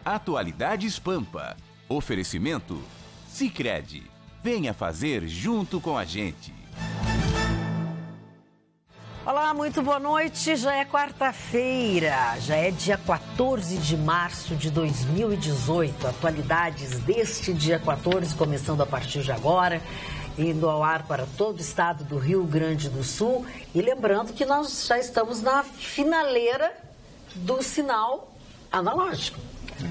Atualidades Pampa. Oferecimento Sicredi. Venha fazer junto com a gente. Olá, muito boa noite. Já é quarta-feira, já é dia 14 de março de 2018. Atualidades deste dia 14, começando a partir de agora, indo ao ar para todo o estado do Rio Grande do Sul. E lembrando que nós já estamos na finaleira do sinal analógico.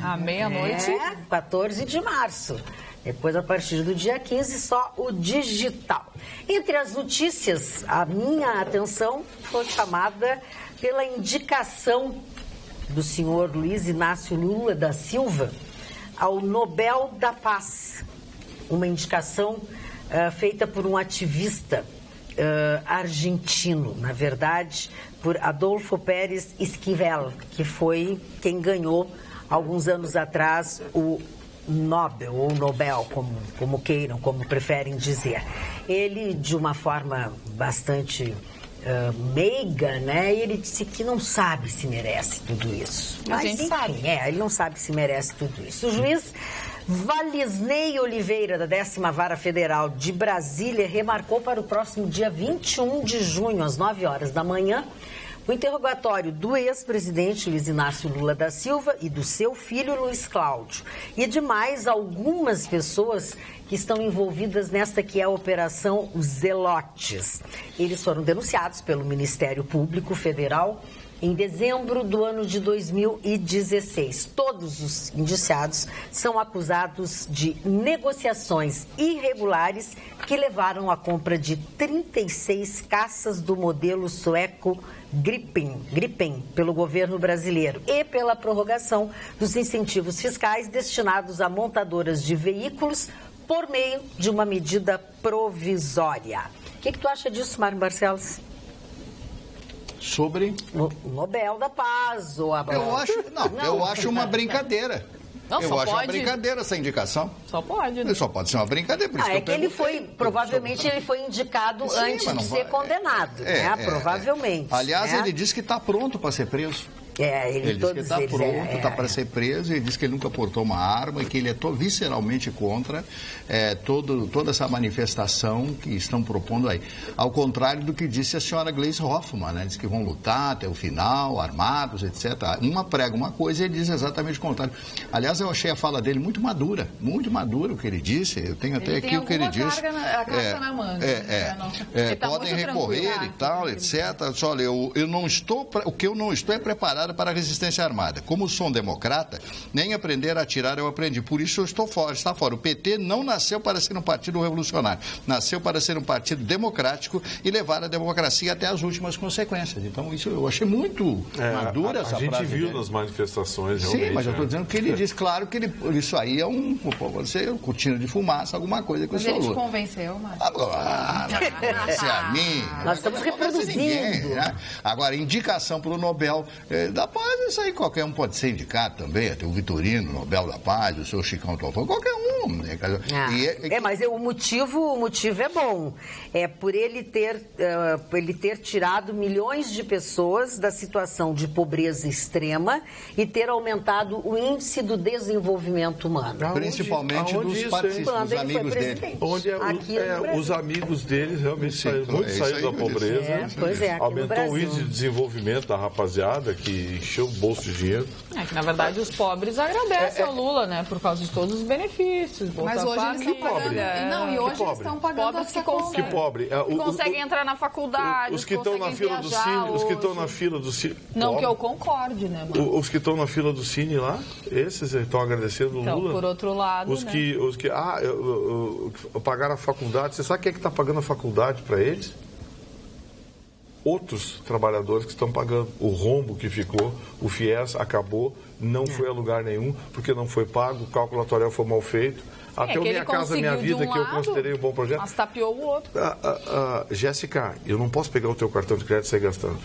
À meia-noite. 14 de março. Depois, a partir do dia 15, só o digital. Entre as notícias, a minha atenção foi chamada pela indicação do senhor Luiz Inácio Lula da Silva ao Nobel da Paz. Uma indicação feita por um ativista argentino, na verdade, por Adolfo Pérez Esquivel, que foi quem ganhou, alguns anos atrás, o Nobel, ou Nobel, como queiram, como preferem dizer. Ele, de uma forma bastante meiga, né? Ele disse que não sabe se merece tudo isso. Mas, a gente enfim, sabe. Ele não sabe se merece tudo isso. O juiz Valisney Oliveira, da 10ª Vara Federal de Brasília, remarcou para o próximo dia 21 de junho, às 9 horas da manhã, o interrogatório do ex-presidente Luiz Inácio Lula da Silva e do seu filho Luiz Cláudio. E de mais algumas pessoas que estão envolvidas nesta que é a Operação Zelotes. Eles foram denunciados pelo Ministério Público Federal em dezembro do ano de 2016. Todos os indiciados são acusados de negociações irregulares que levaram à compra de 36 caças do modelo sueco Gripen pelo governo brasileiro e pela prorrogação dos incentivos fiscais destinados a montadoras de veículos por meio de uma medida provisória. O que tu acha disso, Mário Barcelos? Sobre O Nobel da Paz, ou a... eu acho uma brincadeira. Não, eu acho pode. uma brincadeira essa indicação. Só pode, né? Só pode ser uma brincadeira. Por isso é que ele foi, provavelmente ele foi indicado antes de ser condenado, né? Provavelmente. Aliás, né? ele disse que está pronto para ser preso. Ele disse que está pronto, está para ser preso. Ele disse que ele nunca portou uma arma e que ele é visceralmente contra toda essa manifestação que estão propondo aí. Ao contrário do que disse a senhora Gleisi Hoffmann, né? Diz que vão lutar até o final, armados, etc. Uma prega uma coisa e ele diz exatamente o contrário. Aliás, eu achei a fala dele muito madura o que ele disse. Eu tenho até aqui o que ele disse. A carta na manga. Podem recorrer e tal, etc. Olha, o que eu não estou é preparado para a resistência armada. Como sou um democrata, nem aprender a atirar eu aprendi. Por isso eu estou fora, está fora. O PT não nasceu para ser um partido revolucionário. Nasceu para ser um partido democrático e levar a democracia até as últimas consequências. Então, isso eu achei muito madura essa frase. A gente viu nas manifestações, realmente. Sim, mas eu estou dizendo que ele diz, claro, que isso aí é pode ser cortina de fumaça, alguma coisa que mas o senhor ele te convenceu, Márcio? A mim. Nós estamos reproduzindo. Ninguém, né? Agora, indicação para o Nobel da Paz, isso aí qualquer um pode ser indicado também. Tem o Vitorino, Nobel da Paz, o seu Chicão Tofão, qualquer um. Né? Mas o motivo é bom. É por ele ter tirado milhões de pessoas da situação de pobreza extrema e ter aumentado o índice do desenvolvimento humano. Principalmente dos participantes, dos amigos dele. Onde os amigos deles realmente saíram da pobreza. Aumentou o índice de desenvolvimento da rapaziada que encheu o bolso de dinheiro. Que na verdade os pobres agradecem ao Lula, né? Por causa de todos os benefícios. Mas hoje eles estão pagando. E hoje eles estão pagando essa conta. Que pobre. Conseguem entrar na faculdade, os que estão na fila do Cine, os que estão na fila do Cine. Não que eu concorde, né, mano? Os que estão na fila do Cine lá, esses estão agradecendo o Lula. Então, por outro lado, os que pagaram a faculdade, você sabe quem é que está pagando a faculdade para eles? Outros trabalhadores que estão pagando. O rombo que ficou, o FIES acabou, não foi a lugar nenhum, porque não foi pago, o cálculo atuarial foi mal feito. Até o Minha Casa Minha Vida, que eu considerei um bom projeto. Mas tapeou o outro. Jéssica, eu não posso pegar o teu cartão de crédito e sair gastando.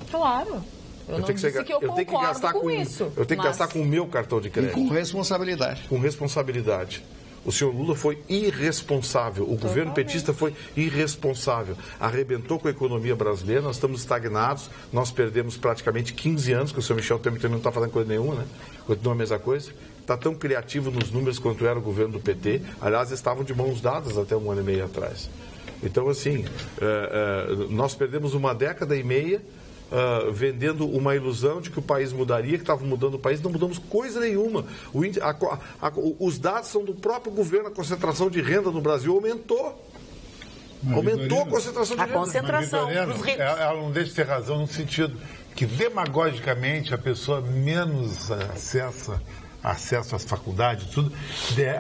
Claro. Eu tenho que gastar com isso. Eu tenho que gastar com o meu cartão de crédito. E com responsabilidade. Com responsabilidade. O senhor Lula foi irresponsável, o governo petista foi irresponsável, arrebentou com a economia brasileira, nós estamos estagnados, nós perdemos praticamente 15 anos, que o senhor Michel Temer não está fazendo coisa nenhuma, né? Continua a mesma coisa. está tão criativo nos números quanto era o governo do PT. Aliás, estavam de mãos dadas até 1 ano e meio atrás. Então, assim, nós perdemos 1 década e meia vendendo uma ilusão de que o país mudaria, que estava mudando o país. Não mudamos coisa nenhuma. Os dados são do próprio governo. A concentração de renda no Brasil aumentou. Aumentou a concentração de renda. A concentração dos ricos. Ela não deixa de ter razão no sentido que, demagogicamente, a pessoa menos acesso às faculdades, tudo,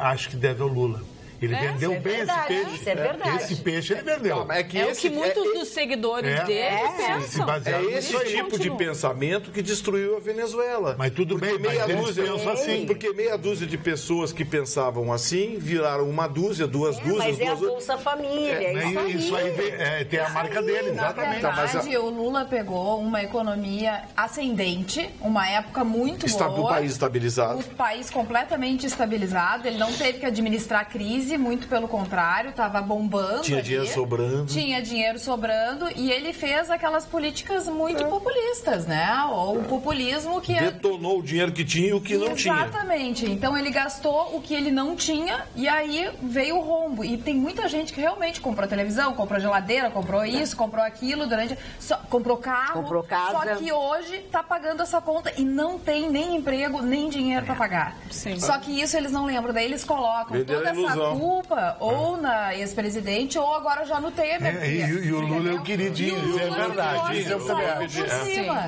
acho que deve ao Lula. Ele vendeu bem esse peixe. Isso é verdade. Esse peixe ele vendeu. Não, é o que muitos dos seguidores dele pensam. É esse tipo de pensamento que destruiu a Venezuela. Mas tudo bem, mas eles pensam assim. Porque meia dúzia de pessoas que pensavam assim viraram 1 dúzia, 2 dúzias. Mas é a Bolsa Família, isso aí tem a marca dele, exatamente. Na verdade, o Lula pegou uma economia ascendente, uma época muito boa. O país estabilizado. O país completamente estabilizado, ele não teve que administrar a crise. Muito pelo contrário, estava bombando. Tinha dinheiro sobrando. Tinha dinheiro sobrando e ele fez aquelas políticas muito populistas, né? O populismo que... Detonou o dinheiro que tinha e o que não tinha. Exatamente. Então ele gastou o que ele não tinha e aí veio o rombo. E tem muita gente que realmente comprou televisão, comprou geladeira, comprou isso, comprou aquilo, comprou carro. Comprou casa. Só que hoje está pagando essa conta e não tem nem emprego, nem dinheiro para pagar. Sim. Só que isso eles não lembram. Daí eles colocam toda essa culpa ou na ex-presidente ou agora já no Temer. E o Lula é o queridinho, isso é verdade.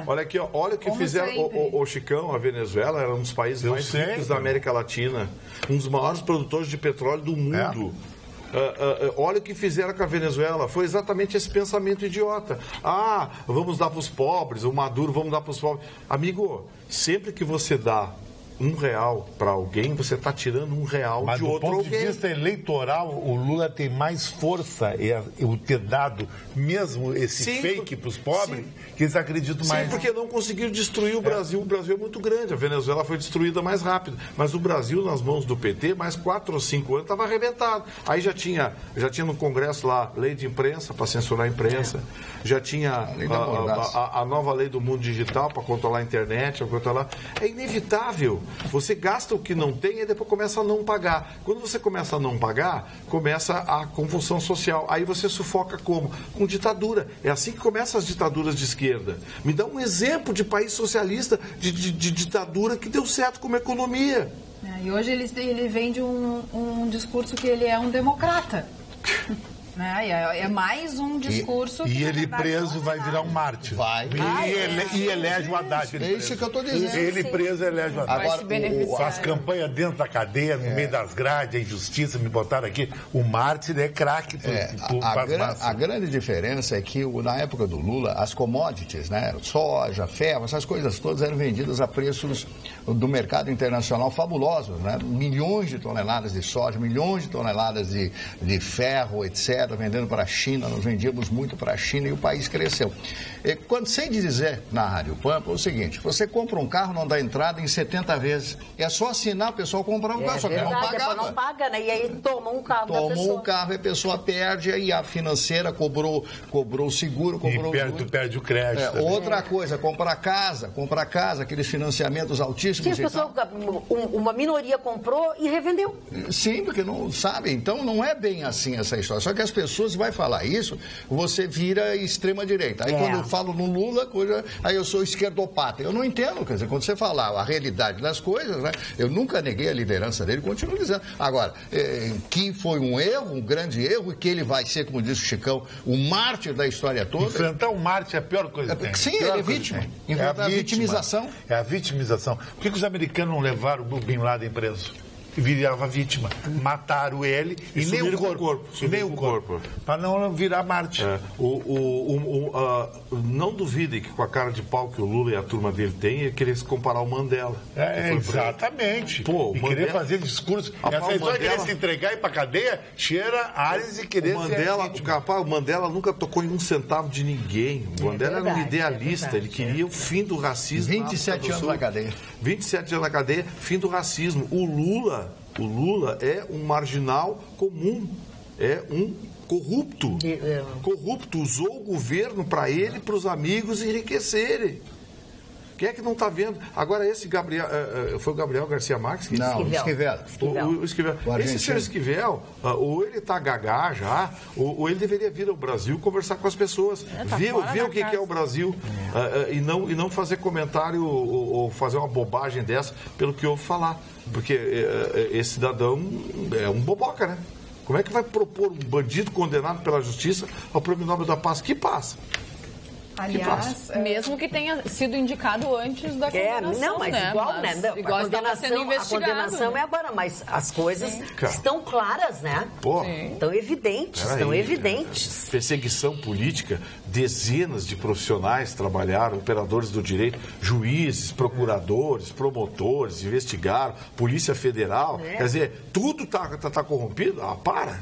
Olha aqui, olha o que fizeram o Chicão, a Venezuela, era um dos países mais ricos da América Latina, um dos maiores produtores de petróleo do mundo. Olha o que fizeram com a Venezuela. Foi exatamente esse pensamento idiota. Vamos dar para os pobres, o Maduro, vamos dar para os pobres. Amigo, sempre que você dá R$1 para alguém, você está tirando R$1 de outro alguém. Mas do ponto de vista eleitoral, o Lula tem mais força o ter dado mesmo esse fake para os pobres, que eles acreditam mais. Sim, porque não conseguiram destruir o Brasil. O Brasil é muito grande. A Venezuela foi destruída mais rápido. Mas o Brasil, nas mãos do PT, mais 4 ou 5 anos, estava arrebentado. Aí já tinha no Congresso lá lei de imprensa para censurar a imprensa. Já tinha a nova lei do mundo digital para controlar a internet. É inevitável. Você gasta o que não tem e depois começa a não pagar. Quando você começa a não pagar, começa a convulsão social. Aí você sufoca como? Com ditadura. É assim que começam as ditaduras de esquerda. Me dá um exemplo de país socialista, de ditadura que deu certo como economia. E hoje ele vende um discurso que ele é um democrata. É mais um discurso... E ele preso vai virar um mártir. Vai. E elege o Haddad. É isso que eu estou dizendo. Ele preso elege o Haddad. Agora, faz campanha dentro da cadeia, no meio das grades, a injustiça, me botaram aqui. O mártir é craque. A grande diferença é que, na época do Lula, as commodities, né, soja, ferro, essas coisas todas eram vendidas a preços do mercado internacional fabulosos, né? Milhões de toneladas de soja, milhões de toneladas de ferro, etc., vendendo para a China, nós vendíamos muito para a China e o país cresceu. Quando sei dizer na Rádio Pampa, é o seguinte, você compra um carro, não dá entrada em 70 vezes, é só assinar, o pessoal comprar um carro, só que não pagava. Não paga, né? E aí toma um carro da pessoa. Tomou um carro e a pessoa perde, aí a financeira cobrou o seguro, perde o crédito. Outra coisa, comprar casa, aqueles financiamentos altíssimos. Sim, as pessoas, uma minoria comprou e revendeu. Sim, porque não sabe, então não é bem assim essa história, só que as pessoas vai falar isso, você vira extrema-direita. Aí quando eu falo no Lula, aí eu sou esquerdopata. Eu não entendo, quer dizer, quando você falar a realidade das coisas, né, eu nunca neguei a liderança dele, continuo dizendo. Agora, que foi um erro, um grande erro, e que ele vai ser, como disse o Chicão, o mártir da história toda. Enfrentar o mártir é a pior coisa que tem. Sim, ele é vítima. Enfrentar a vitimização. É a vitimização. Por que os americanos não levaram o Bin Laden preso? E virava vítima. Mataram ele e nem o corpo. Para não virar mártir. Não duvidem que com a cara de pau que o Lula e a turma dele têm, ele queria se comparar ao Mandela. Exatamente. E querer fazer discurso. Essa história de querer se entregar e ir para cadeia, cheira Ares e querer o Mandela nunca tocou em um centavo de ninguém. O Mandela era um idealista. Ele queria o fim do racismo. 27 anos na cadeia. 27 anos na cadeia, fim do racismo. O Lula é um marginal comum, é um corrupto. Corrupto, usou o governo para ele e para os amigos enriquecerem. Quem é que não está vendo? Agora, esse Gabriel, foi o Gabriel Garcia Marques? Não, o Esquivel. O Esquivel. Esse senhor Esquivel, ou ele está gagá já, ou ele deveria vir ao Brasil conversar com as pessoas, ver o que é o Brasil e não fazer comentário ou fazer uma bobagem dessa pelo que ouve falar. Porque esse cidadão é um boboca, né? Como é que vai propor um bandido condenado pela justiça ao Prêmio Nobel da Paz? Que passa? Aliás, mesmo que tenha sido indicado antes da condenação, não, mas né? igual, né? Não, igual estava sendo investigado. A condenação é agora, mas as coisas estão claras, né? Estão evidentes, evidentes. Perseguição política, dezenas de profissionais trabalharam, operadores do direito, juízes, procuradores, promotores, investigaram, Polícia Federal. Quer dizer, tudo tá corrompido? Para.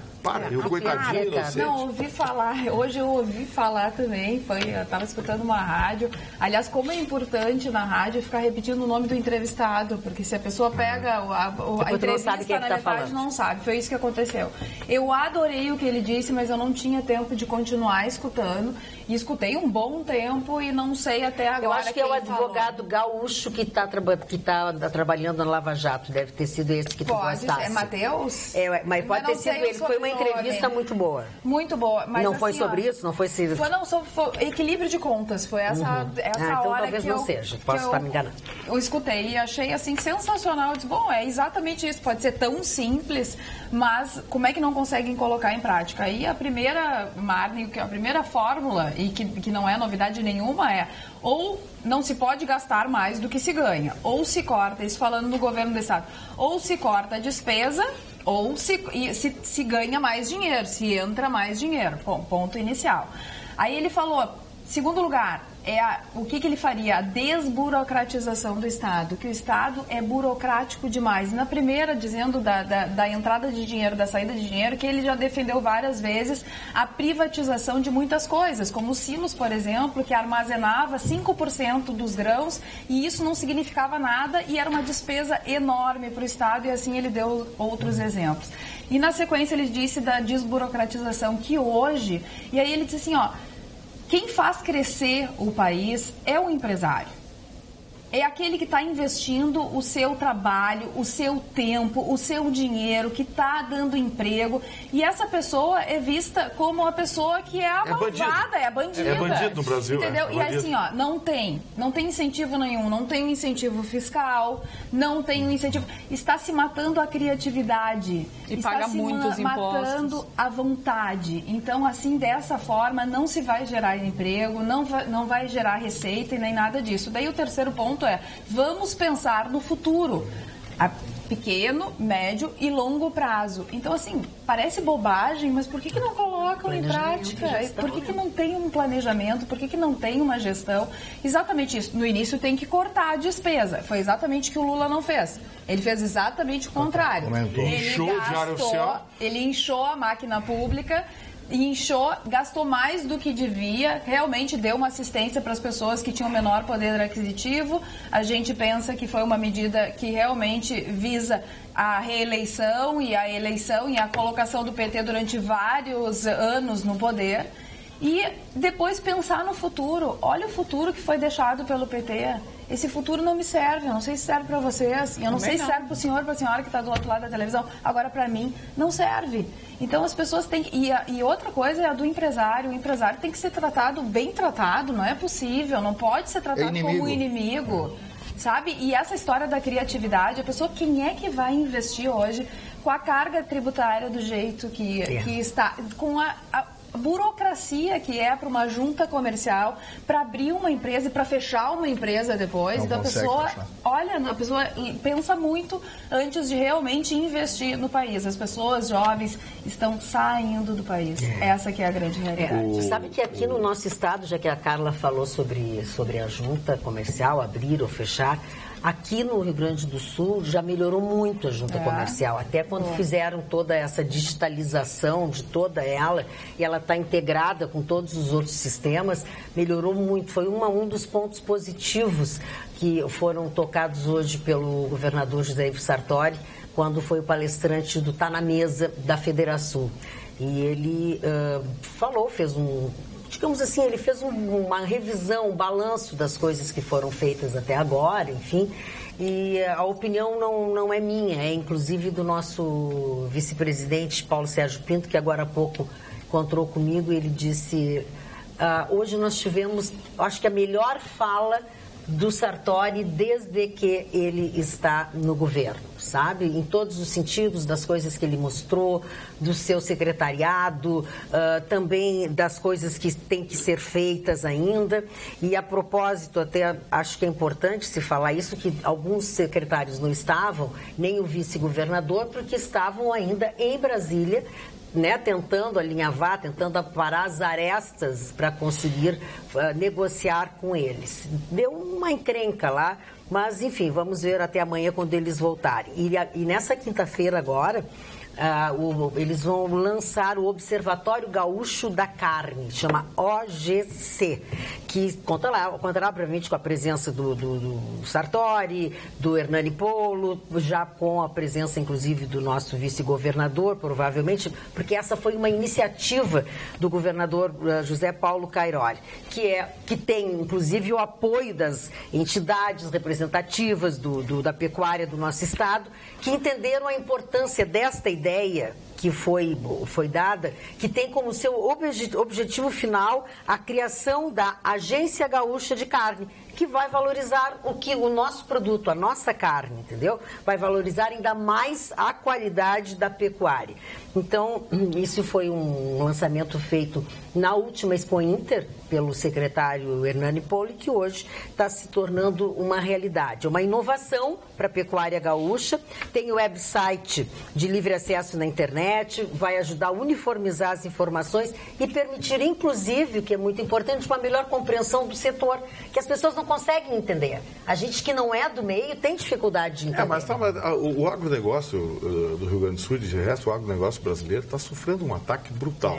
E o coitadinho inocente. Não, ouvi falar, hoje eu ouvi falar também, eu estava escutando uma rádio. Aliás, como é importante na rádio ficar repetindo o nome do entrevistado, porque se a pessoa pega a entrevista, na metade não sabe. Foi isso que aconteceu. Eu adorei o que ele disse, mas eu não tinha tempo de continuar escutando. E escutei um bom tempo e não sei até agora. Eu acho que é o advogado gaúcho que está trabalhando na Lava Jato. Deve ter sido esse que tu gostasse. É Matheus? Mas pode ter sido ele. Foi uma entrevista muito boa. Muito boa. Mas não foi sobre isso? Não foi sobre... Foi equilíbrio de contas. Foi essa então hora talvez que não seja. Posso estar me enganando. Eu escutei e achei assim sensacional. Eu disse, bom, é exatamente isso. Pode ser tão simples, mas como é que não conseguem colocar em prática? Aí a primeira, Marne, a primeira fórmula, e que não é novidade nenhuma, é ou não se pode gastar mais do que se ganha, ou se corta, isso falando do governo do estado, ou se corta a despesa, ou se ganha mais dinheiro, se entra mais dinheiro. Bom, ponto inicial. Aí ele falou, segundo lugar, o que ele faria? A desburocratização do Estado, que o Estado é burocrático demais. Na primeira, dizendo da entrada de dinheiro, da saída de dinheiro, que ele já defendeu várias vezes a privatização de muitas coisas, como o Silos, por exemplo, que armazenava 5% dos grãos e isso não significava nada e era uma despesa enorme para o Estado e assim ele deu outros exemplos. E na sequência ele disse da desburocratização, que hoje, e aí ele disse assim, quem faz crescer o país é o empresário. É aquele que está investindo o seu trabalho, o seu tempo, o seu dinheiro, que está dando emprego. E essa pessoa é vista como uma pessoa que é a malvada, é a bandida. É bandido no Brasil. Entendeu? E assim, não tem incentivo nenhum, não tem um incentivo fiscal, não tem um incentivo. Está se matando a criatividade. E paga muitos impostos. Está se matando a vontade. Então, assim, dessa forma, não se vai gerar emprego, não vai gerar receita e nem nada disso. Daí o terceiro ponto vamos pensar no futuro, a pequeno, médio e longo prazo. Então, assim, parece bobagem, mas por que não colocam em prática? Por que não tem um planejamento? Por que não tem uma gestão? Exatamente isso. No início tem que cortar a despesa. Foi exatamente o que o Lula não fez. Ele fez exatamente o contrário. Ele inchou a máquina pública, gastou mais do que devia, realmente deu uma assistência para as pessoas que tinham menor poder aquisitivo. A gente pensa que foi uma medida que realmente visa a reeleição e a eleição e a colocação do PT durante vários anos no poder. E depois pensar no futuro. Olha o futuro que foi deixado pelo PT. Esse futuro não me serve, eu não sei se serve para vocês, eu não sei se serve para o senhor, para a senhora que está do outro lado da televisão. Agora, para mim, não serve. Então, as pessoas têm que... E outra coisa é a do empresário. O empresário tem que ser tratado, bem tratado, não é possível, não pode ser tratado como um inimigo, sabe? E essa história da criatividade, a pessoa, quem é que vai investir hoje com a carga tributária do jeito que está, com a burocracia que é para uma junta comercial, para abrir uma empresa e para fechar uma empresa depois. Então a pessoa pensa muito antes de realmente investir no país. As pessoas jovens estão saindo do país. Essa que é a grande realidade. Sabe que aqui no nosso estado, já que a Carla falou sobre a junta comercial, abrir ou fechar, aqui no Rio Grande do Sul já melhorou muito a junta comercial, até quando fizeram toda essa digitalização de toda ela, e ela está integrada com todos os outros sistemas, melhorou muito. Foi um dos pontos positivos que foram tocados hoje pelo governador José Ivo Sartori, quando foi o palestrante do Tá na Mesa da Federação. E ele digamos assim, ele fez uma revisão, um balanço das coisas que foram feitas até agora, enfim. E a opinião não é minha, é inclusive do nosso vice-presidente Paulo Sérgio Pinto, que agora há pouco encontrou comigo, e ele disse, hoje nós tivemos, acho que a melhor fala do Sartori desde que ele está no governo, sabe? Em todos os sentidos, das coisas que ele mostrou, do seu secretariado, também das coisas que têm que ser feitas ainda. E a propósito, até acho que é importante se falar isso, que alguns secretários não estavam, nem o vice-governador, porque estavam ainda em Brasília, né, tentando alinhavar, tentando aparar as arestas para conseguir negociar com eles. Deu uma encrenca lá, mas enfim, vamos ver até amanhã quando eles voltarem. E nessa quinta-feira agora, eles vão lançar o Observatório Gaúcho da Carne, chama OGC, que contará provavelmente com a presença do Sartori, do Hernani Polo, já com a presença inclusive do nosso vice-governador, provavelmente, porque essa foi uma iniciativa do governador José Paulo Cairoli, que tem inclusive o apoio das entidades representativas da pecuária do nosso estado, que entenderam a importância desta ideia que foi dada, que tem como seu objetivo final a criação da Agência Gaúcha de Carne, que vai valorizar o nosso produto, a nossa carne, entendeu? Vai valorizar ainda mais a qualidade da pecuária. Então, isso foi um lançamento feito na última Expo Inter, pelo secretário Hernani Polo, que hoje está se tornando uma realidade. Uma inovação para a pecuária gaúcha, tem o website de livre acesso na internet, vai ajudar a uniformizar as informações e permitir, inclusive, o que é muito importante, uma melhor compreensão do setor, que as pessoas não conseguem entender. A gente que não é do meio tem dificuldade de entender. Mas o agronegócio do Rio Grande do Sul, de resto, o agronegócio brasileiro está sofrendo um ataque brutal.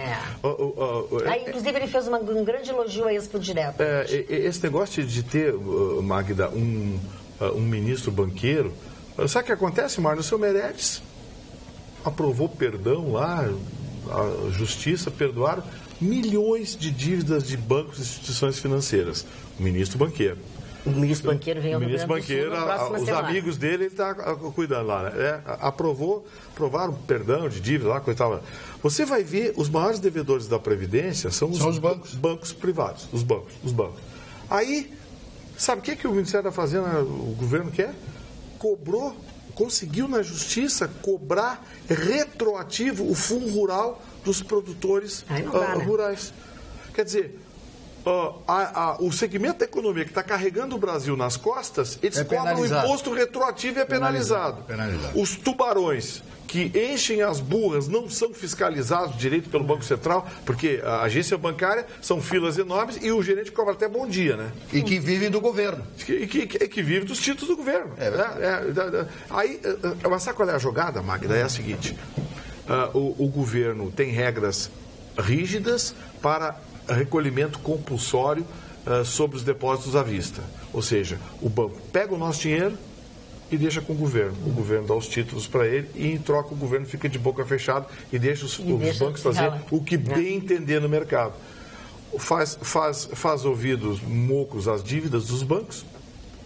Aí, inclusive, ele fez um grande elogio a Expo Direto. Esse negócio de ter, Magda, um ministro banqueiro, sabe o que acontece, Marno? O seu Meirelles aprovou perdão lá, a justiça perdoaram milhões de dívidas de bancos e instituições financeiras. O ministro banqueiro. O ministro banqueiro vem ao Rio Grande do Sul na próxima semana. Os amigos dele, ele está cuidando lá, né? Aprovaram perdão de dívida lá, coitado. Você vai ver, os maiores devedores da Previdência são os bancos privados, os bancos. Aí, sabe o que o Ministério da Fazenda, o governo quer? Conseguiu na Justiça cobrar retroativo o fundo rural dos produtores rurais. Quer dizer, o segmento da economia que está carregando o Brasil nas costas, eles cobram um imposto retroativo e é penalizado. Os tubarões que enchem as burras não são fiscalizados direito pelo Banco Central, porque a agência bancária são filas enormes e o gerente cobra até bom dia, né? E que vivem do governo. Que vive dos títulos do governo. Aí, mas sabe qual é a jogada, Magda? É a seguinte, o governo tem regras rígidas para recolhimento compulsório sobre os depósitos à vista. Ou seja, o banco pega o nosso dinheiro e deixa com o governo. O governo dá os títulos para ele e, em troca, o governo fica de boca fechada e deixa os bancos fazer o que bem entender no mercado. Faz ouvidos mocos às dívidas dos bancos,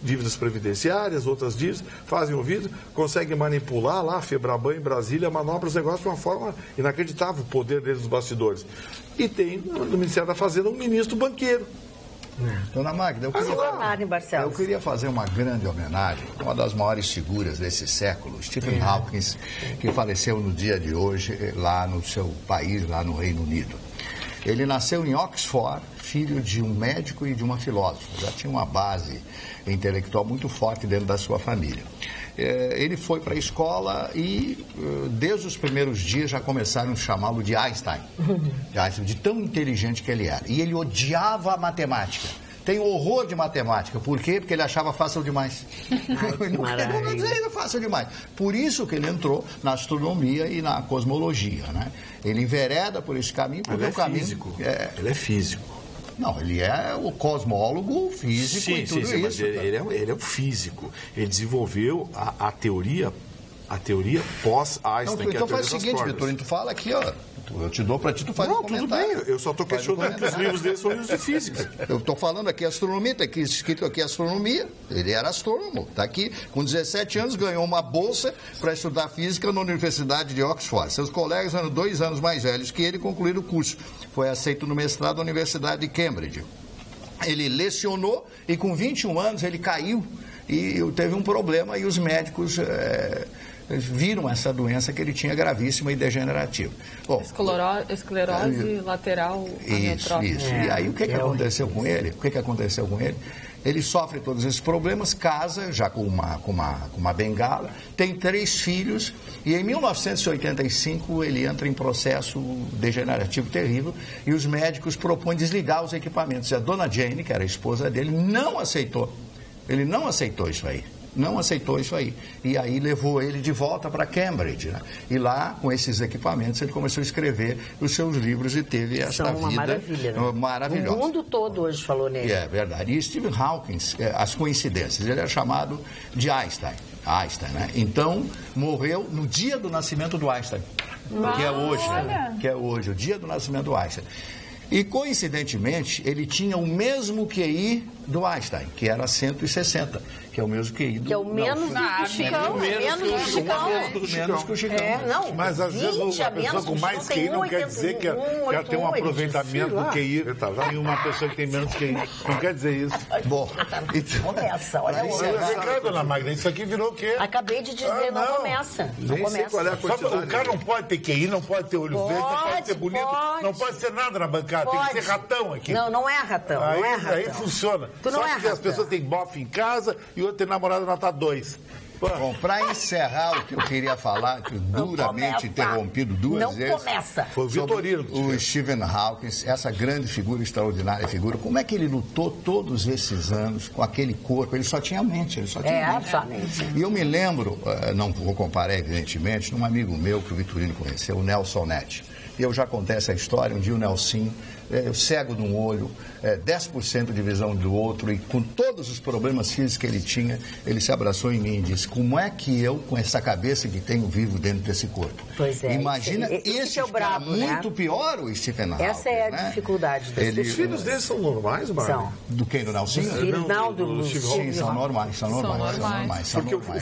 dívidas previdenciárias, outras dívidas, fazem ouvido, conseguem manipular lá, a Febraban em Brasília, manobra os negócios de uma forma inacreditável, o poder deles nos bastidores. E tem no Ministério da Fazenda um ministro banqueiro. Dona Magda, eu queria fazer uma grande homenagem a uma das maiores figuras desse século, Stephen Hawking, que faleceu no dia de hoje lá no seu país, lá no Reino Unido. Ele nasceu em Oxford, filho de um médico e de uma filósofa. Já tinha uma base intelectual muito forte dentro da sua família. Ele foi para a escola e, desde os primeiros dias, já começaram a chamá-lo de Einstein, de tão inteligente que ele era. E ele odiava a matemática. Tem horror de matemática. Por quê? Porque ele achava fácil demais. Era fácil demais. Por isso que ele entrou na astronomia e na cosmologia, né? Ele envereda por esse caminho, porque o caminho... Físico. Ele é físico. Não, ele é o cosmólogo físico e tudo isso. Mas ele é um físico. Ele desenvolveu a teoria a teoria pós-Einstein. Então faz o seguinte, Vitorino, tu fala aqui, ó. Eu te dou para ti, tu faz um comentário. Tudo bem, eu só estou questionando que os livros dele são livros de física. Eu estou falando aqui astronomia, está aqui escrito aqui astronomia, ele era astrônomo, está aqui, com 17 anos ganhou uma bolsa para estudar física na Universidade de Oxford. Seus colegas eram 2 anos mais velhos que ele, concluíram o curso. Foi aceito no mestrado da Universidade de Cambridge. Ele lecionou e com 21 anos ele caiu e teve um problema e os médicos... viram essa doença que ele tinha gravíssima e degenerativa. Bom, esclerose lateral amiotrófica. Isso. E aí o que aconteceu com ele? O que aconteceu com ele? Ele sofre todos esses problemas, casa já com uma bengala, tem 3 filhos e em 1985 ele entra em processo degenerativo terrível e os médicos propõem desligar os equipamentos. E a dona Jane, que era a esposa dele, não aceitou. Ele não aceitou isso aí. Não aceitou isso aí. E aí levou ele de volta para Cambridge. Né? E lá, com esses equipamentos, ele começou a escrever os seus livros e teve essa vida maravilha, né? Maravilhosa. O mundo todo hoje falou nele. É verdade. E Stephen Hawking, as coincidências, ele era chamado de Einstein. Né? Então, morreu no dia do nascimento do Einstein. Que é hoje. Né? Que é hoje, o dia do nascimento do Einstein. E, coincidentemente, ele tinha o mesmo QI do Einstein, que era 160, que é o mesmo QI do... Que é o menos do Chicão. Menos que o Chicão. Mas, às vezes, a pessoa com mais QI não quer dizer que ela tem um aproveitamento do QI. E uma pessoa que tem menos QI. Não quer dizer isso. Bom, começa, olha isso. Dona Magda, isso aqui virou o quê? Acabei de dizer, não começa. Não começa. O cara não pode ter QI, não pode ter olho verde, não pode ser bonito, não pode ser nada na bancada. Tem que ser ratão aqui. Não é ratão. Aí funciona. Só que as pessoas têm bofe em casa e o outro tem namorado nota 2. Bom, para encerrar o que eu queria falar, que duramente interrompido 2 vezes... Não começa. Foi o Vitorino. O Stephen Hawking, essa grande figura, extraordinária figura, como é que ele lutou todos esses anos com aquele corpo? Ele só tinha mente, mente. Absolutamente. E eu me lembro, não vou comparar evidentemente, de um amigo meu que o Vitorino conheceu, o Nelson Nett. E eu já contei essa história, um dia o Nelson, cego de um olho, 10% de visão do outro, e com todos os problemas físicos que ele tinha, ele se abraçou em mim e disse, como é que eu, com essa cabeça que tenho, vivo dentro desse corpo? Pois é. Imagina, esse é brabo, muito pior, o Stephen Hawking. Essa é a dificuldade dele. Os filhos dele são normais, Mário? São. Do quem? Do Nelson? Do Sim, são normais. Porque o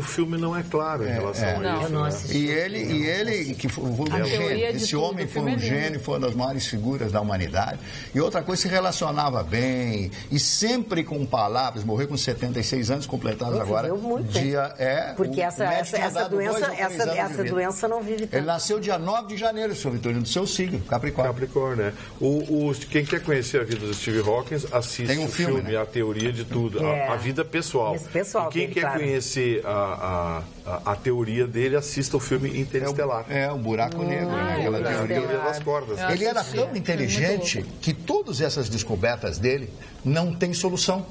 filme não é claro em relação a isso. Não assisti. E ele que foi um gênio. Esse homem foi um gênio, foi uma das maiores figuras da humanidade. E outra coisa, se relacionava bem e sempre com palavras. Morreu com 76 anos completados agora. Porque essa doença não vive tanto. Ele nasceu dia 9 de janeiro, seu Vitorino, do seu signo, Capricórnio. Capricórnio, né? Quem quer conhecer a vida do Stephen Hawking, assiste o filme, né? A Teoria de Tudo, a vida pessoal. E quem quer conhecer a teoria dele, assista o filme Interestelar. O buraco negro, né? Aquela teoria das cordas. Ele era tão inteligente que todas essas descobertas dele não têm solução.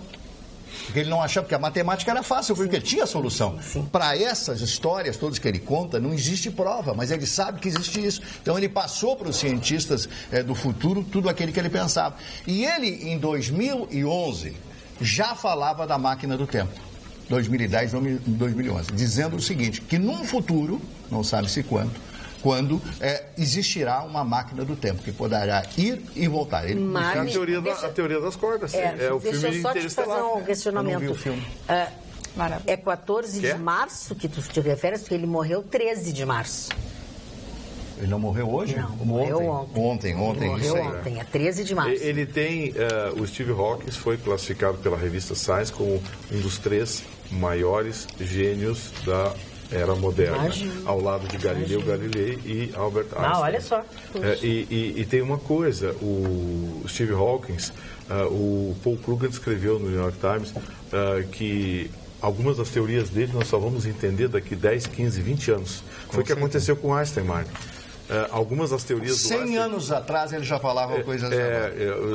Porque ele não achava, porque a matemática era fácil, porque tinha solução. Para essas histórias todas que ele conta, não existe prova, mas ele sabe que existe isso. Então ele passou para os cientistas do futuro tudo aquilo que ele pensava. E ele, em 2011, já falava da máquina do tempo. 2010, 2011, dizendo o seguinte, que num futuro, não sabe-se quando existirá uma máquina do tempo que poderá ir e voltar. A teoria das cordas. O filme Interestelar. Deixa eu só te fazer um questionamento. Eu não vi o filme. É 14 de março que tu te referes, porque ele morreu 13 de março. Ele não morreu hoje? Não, morreu ontem. Morreu ontem, é 13 de março. Ele tem... o Stephen Hawking foi classificado pela revista Science como um dos 3 maiores gênios da era moderna, ao lado de Galileu Galilei e Albert Einstein. Olha só. E tem uma coisa, o Stephen Hawking, o Paul Krugman escreveu no New York Times que algumas das teorias dele nós só vamos entender daqui 10, 15, 20 anos. Foi o que aconteceu com Einstein, Marco. algumas das teorias do Einstein... 100 anos atrás ele já falava coisas...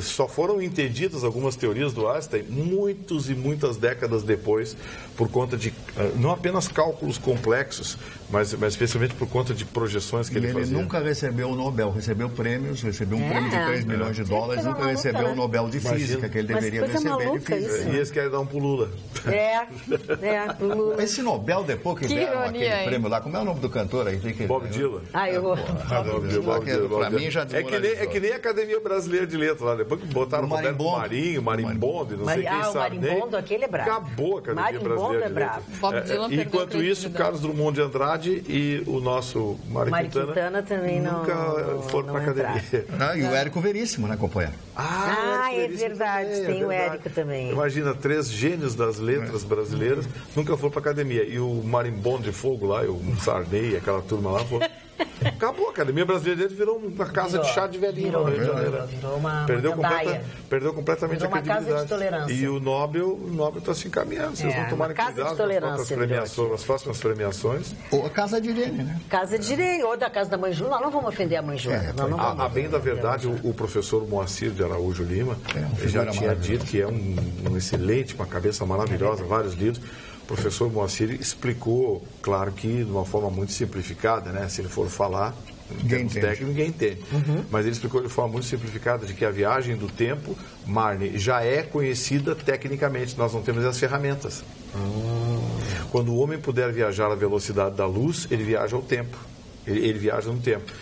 só foram entendidas algumas teorias do Einstein muitas e muitas décadas depois, por conta de não apenas cálculos complexos, mas especialmente por conta de projeções que ele fazia. Ele nunca recebeu o Nobel, recebeu prêmios, recebeu um prêmio de 3 milhões de dólares, nunca recebeu o Nobel de Física, que ele deveria receber de Física. E eles querem dar um pro Lula. Pro Lula. Esse Nobel, depois que deram aquele prêmio lá, como é o nome do cantor aí? Bob Dylan. Pra mim já é que nem a Academia Brasileira de Letras lá, depois que botaram o Roberto Marinho, Marimbondo, não sei quem sabe. O Marimbondo, aquele é bravo. Acabou a Academia Brasileira de Letras. Enquanto isso, Carlos Drummond de Andrade e o nosso Mário Quintana também nunca foram para a academia. E o Érico Veríssimo, né, companheiro? É verdade, tem o Érico também. Imagina, 3 gênios das letras brasileiras nunca foram para a academia. E o Marimbondo de Fogo lá, o Sarney, aquela turma lá, acabou. A Academia Brasileira virou uma casa de chá de velhinho. Virou uma perdeu completamente a credibilidade. Casa de tolerância. E o Nobel está se encaminhando. Vocês vão tomarem cuidado com as próximas premiações. Ou a Casa de Irene, né? Casa de Irene, ou da Casa da Mãe Júlia. Não vamos ofender a Mãe Júlia. A bem da verdade, o professor Moacir de Araújo Lima já tinha dito que é um excelente, uma cabeça maravilhosa, vários livros. O professor Moacir explicou, claro que de uma forma muito simplificada, né? Se ele for falar, em termos técnicos, ninguém entende. Mas ele explicou de forma muito simplificada de que a viagem do tempo, Marne, já é conhecida tecnicamente. Nós não temos as ferramentas. Quando o homem puder viajar à velocidade da luz, ele viaja ao tempo. Ele viaja no tempo.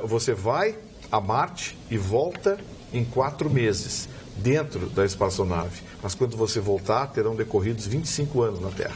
Você vai a Marte e volta em 4 meses. Dentro da espaçonave. Mas quando você voltar, terão decorridos 25 anos na Terra.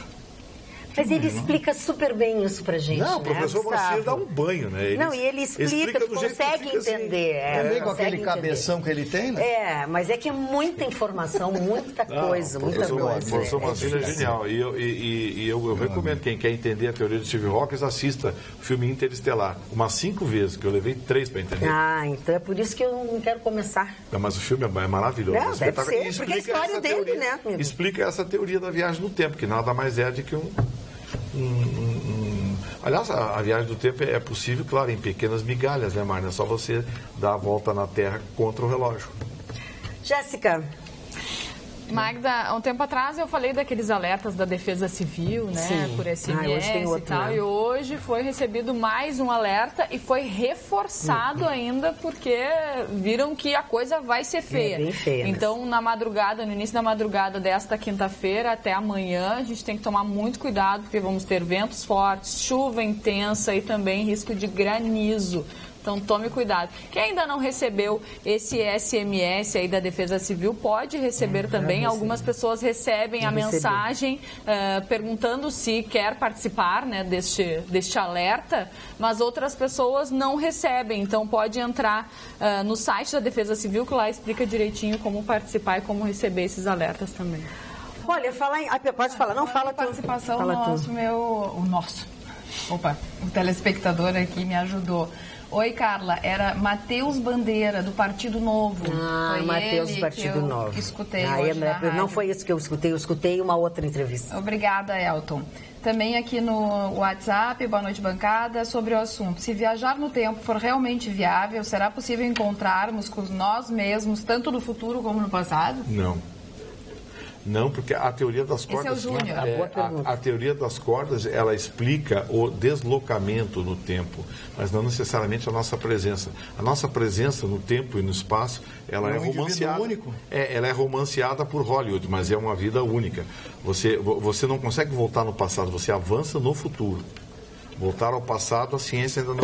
Mas ele explica super bem isso pra gente. Não, o professor Moacir dá um banho, né? Ele explica, tu consegue entender. Também com aquele cabeção que ele tem, né? Mas é que é muita informação, muita coisa, muita coisa. O professor Moacir é genial. E eu recomendo, quem quer entender a teoria de Steve Hawking, assista o filme Interestelar. Umas 5 vezes, que eu levei 3 para entender. Então é por isso que eu não quero começar. Não, mas o filme é maravilhoso. Deve ser, porque é a história dele, né? Explica essa teoria da viagem no tempo, que nada mais é do que Aliás, a viagem do tempo é possível, claro, em pequenas migalhas, né, Marna? É só você dar a volta na Terra contra o relógio. Jéssica. Magda, há um tempo atrás eu falei daqueles alertas da Defesa Civil, né, Sim. por SMS e tal, e hoje foi recebido mais um alerta e foi reforçado ainda porque viram que a coisa vai ser feia. Bem feia. Então, na madrugada, no início da madrugada desta quinta-feira até amanhã, a gente tem que tomar muito cuidado porque vamos ter ventos fortes, chuva intensa e também risco de granizo. Então, tome cuidado. Quem ainda não recebeu esse SMS aí da Defesa Civil pode receber também. Algumas pessoas recebem a mensagem perguntando se quer participar, né, deste alerta, mas outras pessoas não recebem. Então, pode entrar no site da Defesa Civil, que lá explica direitinho como participar e como receber esses alertas também. Olha, pode falar. Não, fala tu. Participação o telespectador aqui me ajudou. Oi, Carla, era Matheus Bandeira, do Partido Novo. Foi Matheus do Partido Novo. Que escutei hoje na rádio. Não foi isso que eu escutei uma outra entrevista. Obrigada, Elton. Também aqui no WhatsApp, boa noite, bancada, sobre o assunto. Se viajar no tempo for realmente viável, será possível encontrarmos com nós mesmos, tanto no futuro como no passado? Não, porque a teoria das cordas... Esse é o Júnior. A teoria das cordas, ela explica o deslocamento no tempo, mas não necessariamente a nossa presença. A nossa presença no tempo e no espaço, ela é romanceada. Único. Ela é romanceada por Hollywood, mas é uma vida única. Você não consegue voltar no passado, você avança no futuro. Voltar ao passado, a ciência ainda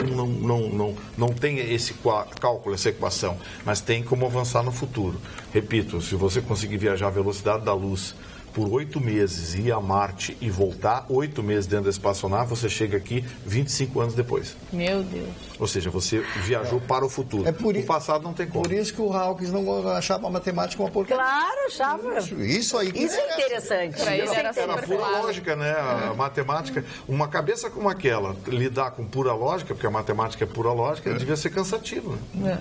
não tem esse cálculo, essa equação, mas tem como avançar no futuro. Repito, se você conseguir viajar à velocidade da luz por 8 meses, ir a Marte e voltar 8 meses dentro da espaçonave, você chega aqui 25 anos depois. Meu Deus. Ou seja, você viajou para o futuro. O passado não tem como. Por isso que o Hawkins não achava a matemática uma porcaria. Claro, achava. Isso aí. Isso é interessante. Era pura lógica, né? A matemática. Uma cabeça como aquela, lidar com pura lógica, porque a matemática é pura lógica, devia ser cansativo, né?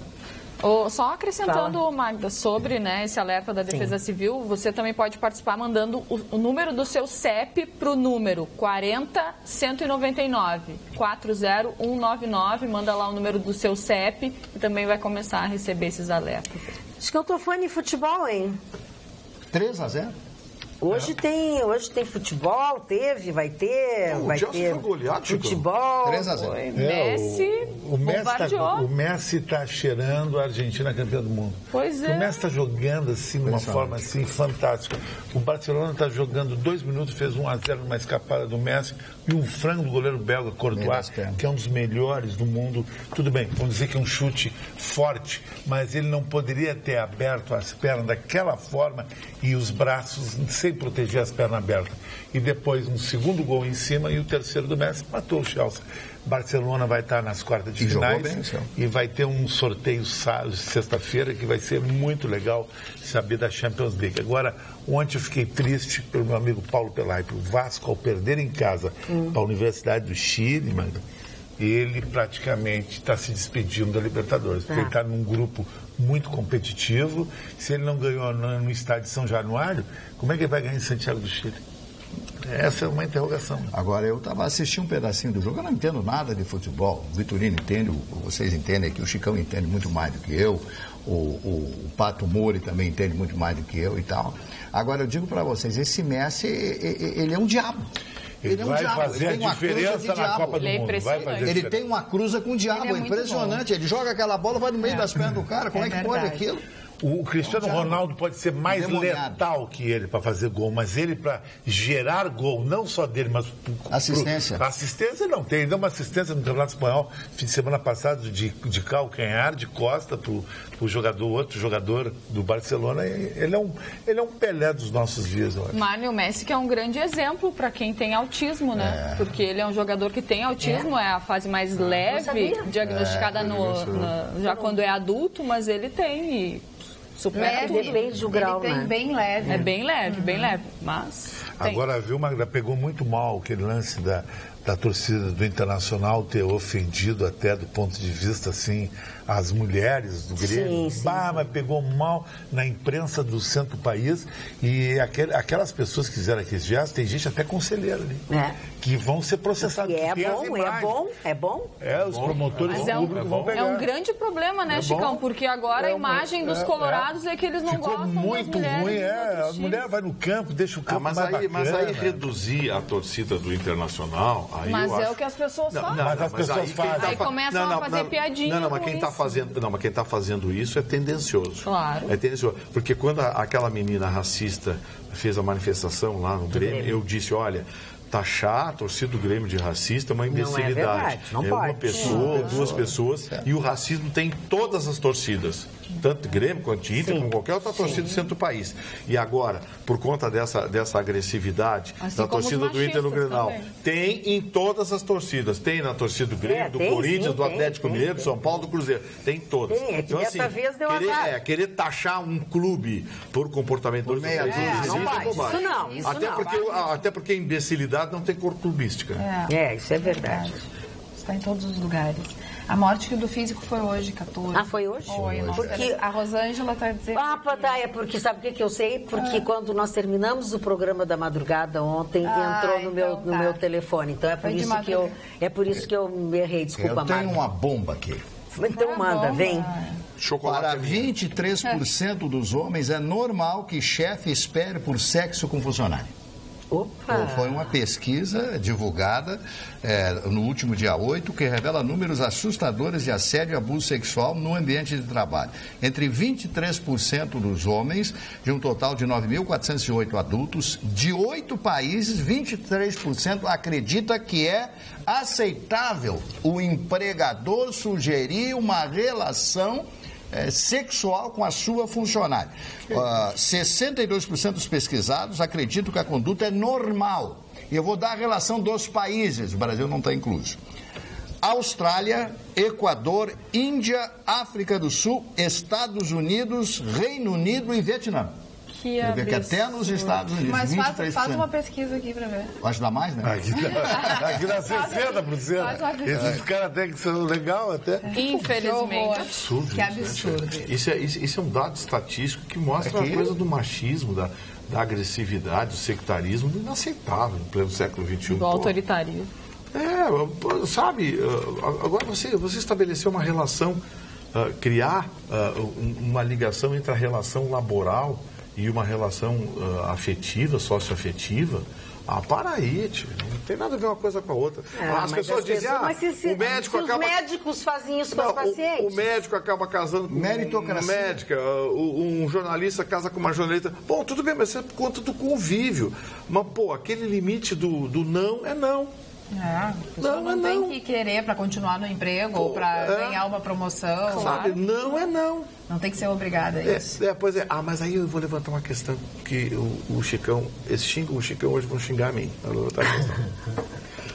Só acrescentando, Magda, sobre esse alerta da Defesa Civil, você também pode participar mandando o número do seu CEP para o número 40199, 40199, manda lá o número do seu CEP e também vai começar a receber esses alertas. Acho que eu tô fã de futebol, hein? 3-0. Hoje tem futebol, vai ter foi goleado, futebol. 3-0. O Messi está cheirando a Argentina campeã do mundo. Pois é. O Messi está jogando assim, de uma forma assim fantástica. O Barcelona está jogando 2 minutos, fez 1-0 numa escapada do Messi e um frango do goleiro belga, Courtois, que é um dos melhores do mundo. Tudo bem, vamos dizer que é um chute forte, mas ele não poderia ter aberto as pernas daquela forma e os braços sem proteger as pernas abertas. E depois um segundo gol em cima e o terceiro do Messi matou o Chelsea. Barcelona vai estar nas quartas de finais e vai ter um sorteio sexta-feira que vai ser muito legal saber da Champions League. Agora, ontem eu fiquei triste pelo meu amigo Paulo Pelai, o Vasco, ao perder em casa para a Universidade do Chile, ele praticamente está se despedindo da Libertadores, porque ele está num grupo muito competitivo. Se ele não ganhou no estádio de São Januário, como é que ele vai ganhar em Santiago do Chile? Essa é uma interrogação. Agora, eu estava assistindo um pedacinho do jogo, eu não entendo nada de futebol. O Vitorino entende, vocês entendem aqui, o Chicão entende muito mais do que eu, o Pato Mori também entende muito mais do que eu e tal. Agora, eu digo para vocês, esse Messi, ele é um diabo. Ele vai fazer a diferença na Copa do Mundo. Ele tem uma cruza com o diabo, é impressionante. Ele joga aquela bola, vai no meio das pernas do cara, como é que pode aquilo? O Cristiano Ronaldo pode ser mais letal que ele para fazer gol, mas ele para gerar gol, não só dele, mas... Assistência. Assistência não tem. Ele deu uma assistência no Campeonato Espanhol, fim de semana passado, de calcanhar, de costa, para o outro jogador do Barcelona. Ele é um Pelé dos nossos dias, eu acho. Mário Messi, que é um grande exemplo para quem tem autismo, né? Porque ele é um jogador que tem autismo, é a fase mais leve, diagnosticada já quando é adulto, mas ele tem e... Depende do grau, ele tem bem leve. É bem leve, mas... Agora, viu, Magda, pegou muito mal aquele lance da torcida do Internacional ter ofendido até do ponto de vista, assim, as mulheres do Grêmio. Mas pegou mal na imprensa do centro do país e aquelas pessoas que fizeram aqueles gestos, tem gente até conselheira ali, que vão ser processados. É bom. Os promotores públicos vão pegar. É um grande problema, né, Chicão? Porque agora a imagem dos colorados é que eles não gostam das mulheres. Ficou muito ruim, a mulher vai no campo, deixa o campo mais bacana. Mas aí reduzir a torcida do Internacional... Mas é o que as pessoas fazem. Mas as pessoas fazem. Aí começam a fazer piadinha. Mas quem está fazendo isso é tendencioso. Claro. É tendencioso. Porque quando aquela menina racista fez a manifestação lá no Grêmio, eu disse, olha... Taxar a torcida do Grêmio de racista é uma imbecilidade. Não pode. Uma pessoa, duas pessoas, e o racismo tem em todas as torcidas. Tanto Grêmio quanto Inter, como qualquer outra torcida do centro do país. E agora, por conta dessa agressividade da torcida do Inter no Grenal, tem em todas as torcidas. Tem na torcida do Grêmio, do Corinthians, do Atlético Mineiro, do São Paulo, do Cruzeiro. Tem todas. Então, assim, dessa vez deu querer taxar um clube por comportamento dos até porque a imbecilidade não tem cor clubística. Isso é verdade. Está em todos os lugares. A morte do físico foi hoje, 14. Foi hoje? Porque a Rosângela está dizendo... Porque sabe o que eu sei? Porque quando nós terminamos o programa da madrugada ontem, entrou no meu telefone. Então é por isso que eu me errei. Desculpa, eu tenho uma bomba aqui. Então manda, vem. Para 23% dos homens é normal que chefe espere por sexo com funcionário. Foi uma pesquisa divulgada no último dia 8 que revela números assustadores de assédio e abuso sexual no ambiente de trabalho. Entre 23% dos homens, de um total de 9.408 adultos, de 8 países, 23% acredita que é aceitável o empregador sugerir uma relação sexual com a sua funcionária. 62% dos pesquisados acreditam que a conduta é normal. E eu vou dar a relação dos países, o Brasil não está incluso. Austrália, Equador, Índia, África do Sul, Estados Unidos, Reino Unido e Vietnã. Que até nos Estados Unidos. Mas faz uma pesquisa aqui para ver. Acho que dá mais, né? Aqui dá 60%. Esses caras até que são legal até. Infelizmente. Absurdo. Que absurdo. Isso é um dado estatístico que mostra a coisa do machismo, da agressividade, do sectarismo inaceitável no pleno século XXI. Do autoritarismo. Sabe, agora você estabeleceu uma relação, criar uma ligação entre a relação laboral e uma relação afetiva, socioafetiva. Para aí, tio. Não tem nada a ver uma coisa com a outra. As pessoas dizem, o médico acaba... Os médicos fazem isso com os pacientes. O médico acaba casando com uma médica, um jornalista casa com uma jornalista. Bom, tudo bem, mas isso é por conta do convívio. Mas, aquele limite do não é não. A pessoa não tem que querer para continuar no emprego ou para ganhar uma promoção. Sabe, não é não. Não tem que ser obrigada a isso. Pois é. Mas aí eu vou levantar uma questão que o Chicão, eles xingam o Chicão, hoje vão xingar a mim. Eu vou levantar a questão.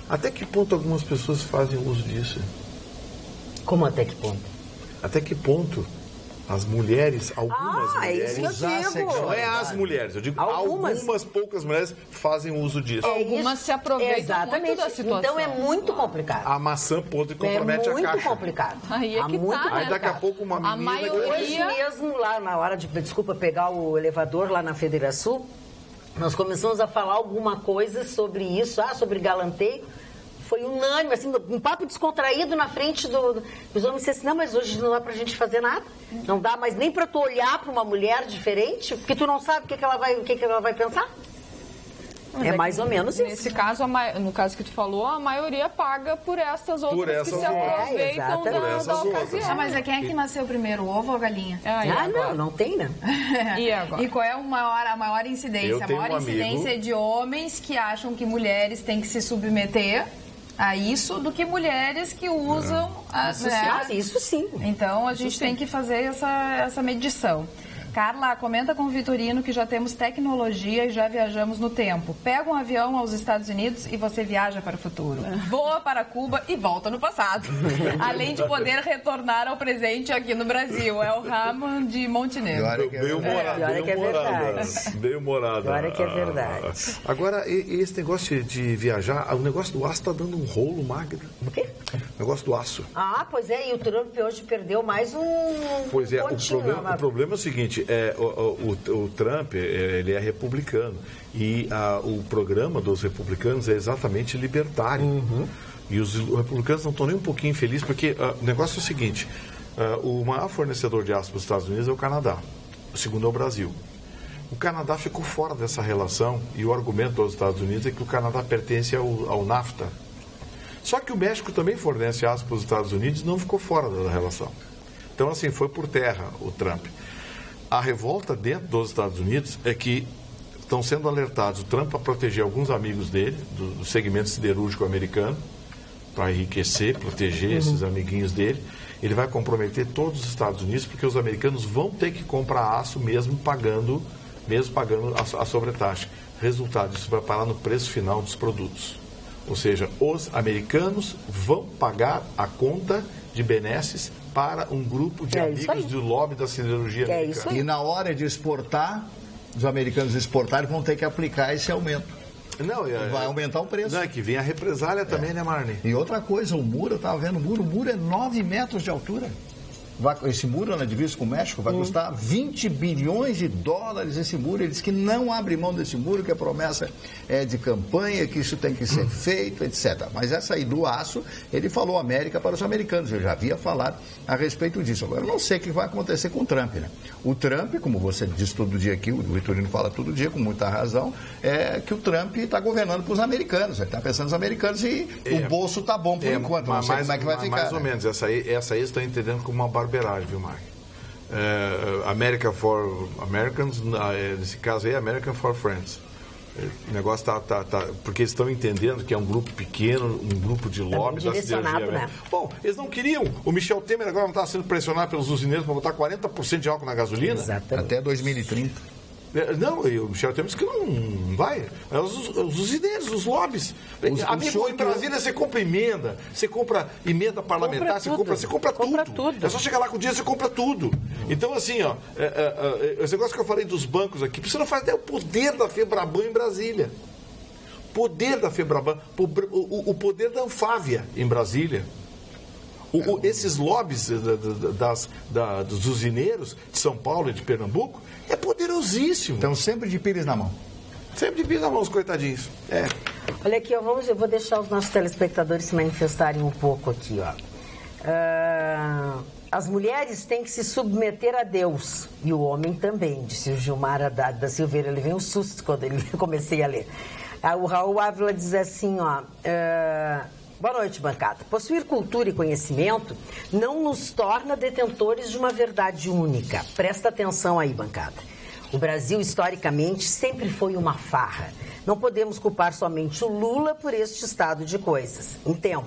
Até que ponto algumas pessoas fazem uso disso? Como até que ponto? Até que ponto as mulheres, algumas mulheres... É isso que eu digo. Não é as mulheres, eu digo algumas poucas mulheres fazem uso disso. Algumas se aproveitam muito da situação. Então é muito complicado. A maçã podre compromete a caixa. É muito complicado. Aí é que Aí daqui a pouco uma menina... A maioria... Hoje mesmo, lá na hora de, pegar o elevador lá na Federação, nós começamos a falar alguma coisa sobre isso, sobre galanteio. Foi unânime, assim, um papo descontraído na frente dos homens. Disse assim, não, mas hoje não dá pra gente fazer nada. Não dá mais nem pra tu olhar pra uma mulher diferente, porque tu não sabe o que ela vai pensar. É mais ou menos isso. Nesse caso, no caso que tu falou, a maioria paga por essas outras que se aproveitam da ocasião. Mas quem é que nasceu primeiro, o ovo ou a galinha? Não tem, né? E agora? E qual é a maior incidência? A maior incidência é de homens que acham que mulheres têm que se submeter a isso do que mulheres que usam isso sim. Então a gente tem que fazer essa medição. Carla, comenta com o Vitorino que já temos tecnologia e já viajamos no tempo. Pega um avião aos Estados Unidos e você viaja para o futuro. Voa para Cuba e volta no passado. Além de poder retornar ao presente aqui no Brasil. É o Raman de Montenegro. Bem humorado. Agora que é verdade. Agora, esse negócio de viajar, o negócio do aço está dando um rolo, Magda. O quê? O negócio do aço. Pois é, e o Trump hoje perdeu mais um... Pois é, o problema é o seguinte, o Trump, ele é republicano e o programa dos republicanos é exatamente libertário. E os republicanos não estão nem um pouquinho felizes porque o negócio é o seguinte, o maior fornecedor de aço para os Estados Unidos é o Canadá, o segundo é o Brasil. O Canadá ficou fora dessa relação e o argumento dos Estados Unidos é que o Canadá pertence ao NAFTA. Só que o México também fornece aço para os Estados Unidos e não ficou fora da relação. Então, assim, foi por terra o Trump. A revolta dentro dos Estados Unidos é que estão sendo alertados o Trump para proteger alguns amigos dele, do segmento siderúrgico americano, para enriquecer, proteger esses amiguinhos dele. Ele vai comprometer todos os Estados Unidos, porque os americanos vão ter que comprar aço mesmo pagando a sobretaxa. Resultado, isso vai parar no preço final dos produtos. Ou seja, os americanos vão pagar a conta de benesses para um grupo de amigos do lobby da siderurgia americana. E na hora de exportar, os americanos exportarem vão ter que aplicar esse aumento. Vai aumentar o preço. Não, é que vem a represália também, né, Marne? E outra coisa, o muro, eu estava vendo o muro é 9 metros de altura. Esse muro na divisa com o México vai custar 20 bilhões de dólares esse muro. Ele diz que não abre mão desse muro, que a promessa é de campanha, que isso tem que ser feito, etc. Mas essa aí do aço, ele falou América para os americanos. Eu já havia falado a respeito disso. Agora, eu não sei o que vai acontecer com o Trump, né? O Trump, como você diz todo dia aqui, o Vitorino fala todo dia, com muita razão, é que o Trump está governando para os americanos. Ele está pensando nos americanos e o bolso está bom por enquanto. Não sei como é que vai ficar. Mais ou menos. Essa aí estão entendendo como uma barbeiragem, viu, Mark? America for Americans, nesse caso aí, American for Friends. O negócio porque eles estão entendendo que é um grupo pequeno, um grupo de lobby da siderurgia. Né? Bom, eles não queriam. O Michel Temer agora não está sendo pressionado pelos usineiros para botar 40% de álcool na gasolina? Exatamente. Até 2030. Não, o Michel Temer disse que não vai. Os usineiros, os lobbies. Em Brasília você compra emenda parlamentar, você compra tudo. É só chegar lá com o dinheiro, você compra tudo. Então, assim, ó, esse negócio que eu falei dos bancos aqui, você não faz até o poder da Febraban em Brasília. Poder da Febraban, o poder da Anfávia em Brasília. Esses lobbies dos usineiros de São Paulo e de Pernambuco é poderosíssimo. Então, sempre de pires na mão. Sempre de pires na mão, os coitadinhos. Olha aqui, eu vou deixar os nossos telespectadores se manifestarem um pouco aqui, ó. As mulheres têm que se submeter a Deus. E o homem também, disse o Gilmar Haddad da Silveira. Ele veio um susto quando ele comecei a ler. O Raul Ávila diz assim, ó... Boa noite, bancada. Possuir cultura e conhecimento não nos torna detentores de uma verdade única. Presta atenção aí, bancada. O Brasil, historicamente, sempre foi uma farra. Não podemos culpar somente o Lula por este estado de coisas. Em tempo,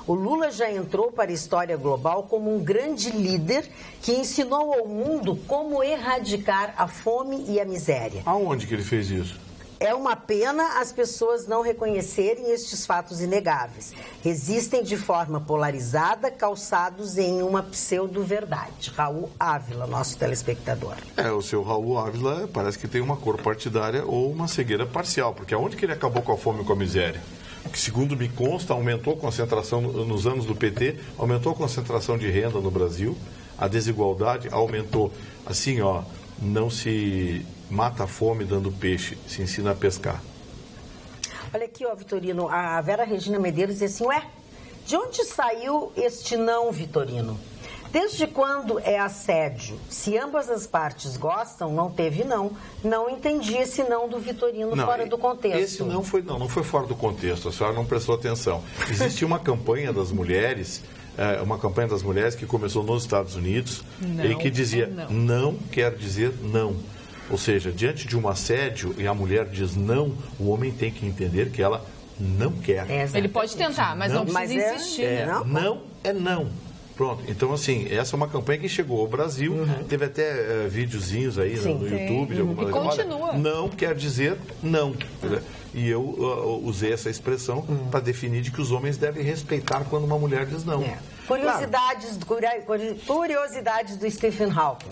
o Lula já entrou para a história global como um grande líder que ensinou ao mundo como erradicar a fome e a miséria. Aonde que ele fez isso? É uma pena as pessoas não reconhecerem estes fatos inegáveis. Resistem de forma polarizada, calçados em uma pseudo-verdade. Raul Ávila, nosso telespectador. O seu Raul Ávila parece que tem uma cor partidária ou uma cegueira parcial, porque aonde que ele acabou com a fome e com a miséria? Que, segundo me consta, aumentou a concentração nos anos do PT, aumentou a concentração de renda no Brasil, a desigualdade aumentou. Assim, ó, não se... mata a fome dando peixe, se ensina a pescar. Olha aqui, ó, Vitorino, a Vera Regina Medeiros diz assim, de onde saiu este não, Vitorino? Desde quando é assédio? Se ambas as partes gostam, não teve não. Não entendi esse não do Vitorino fora do contexto. Esse não foi fora do contexto, a senhora não prestou atenção. Existe uma campanha das mulheres... uma campanha das mulheres que começou nos Estados Unidos e que dizia não quer dizer não. Ou seja, diante de um assédio e a mulher diz não, o homem tem que entender que ela não quer. Ele pode tentar, mas não precisa insistir. Não é não. Pronto. Então, assim, essa é uma campanha que chegou ao Brasil. Teve até videozinhos aí no YouTube. De alguma continua. Não quer dizer não. E eu usei essa expressão para definir de que os homens devem respeitar quando uma mulher diz não. Curiosidades do Stephen Hawking.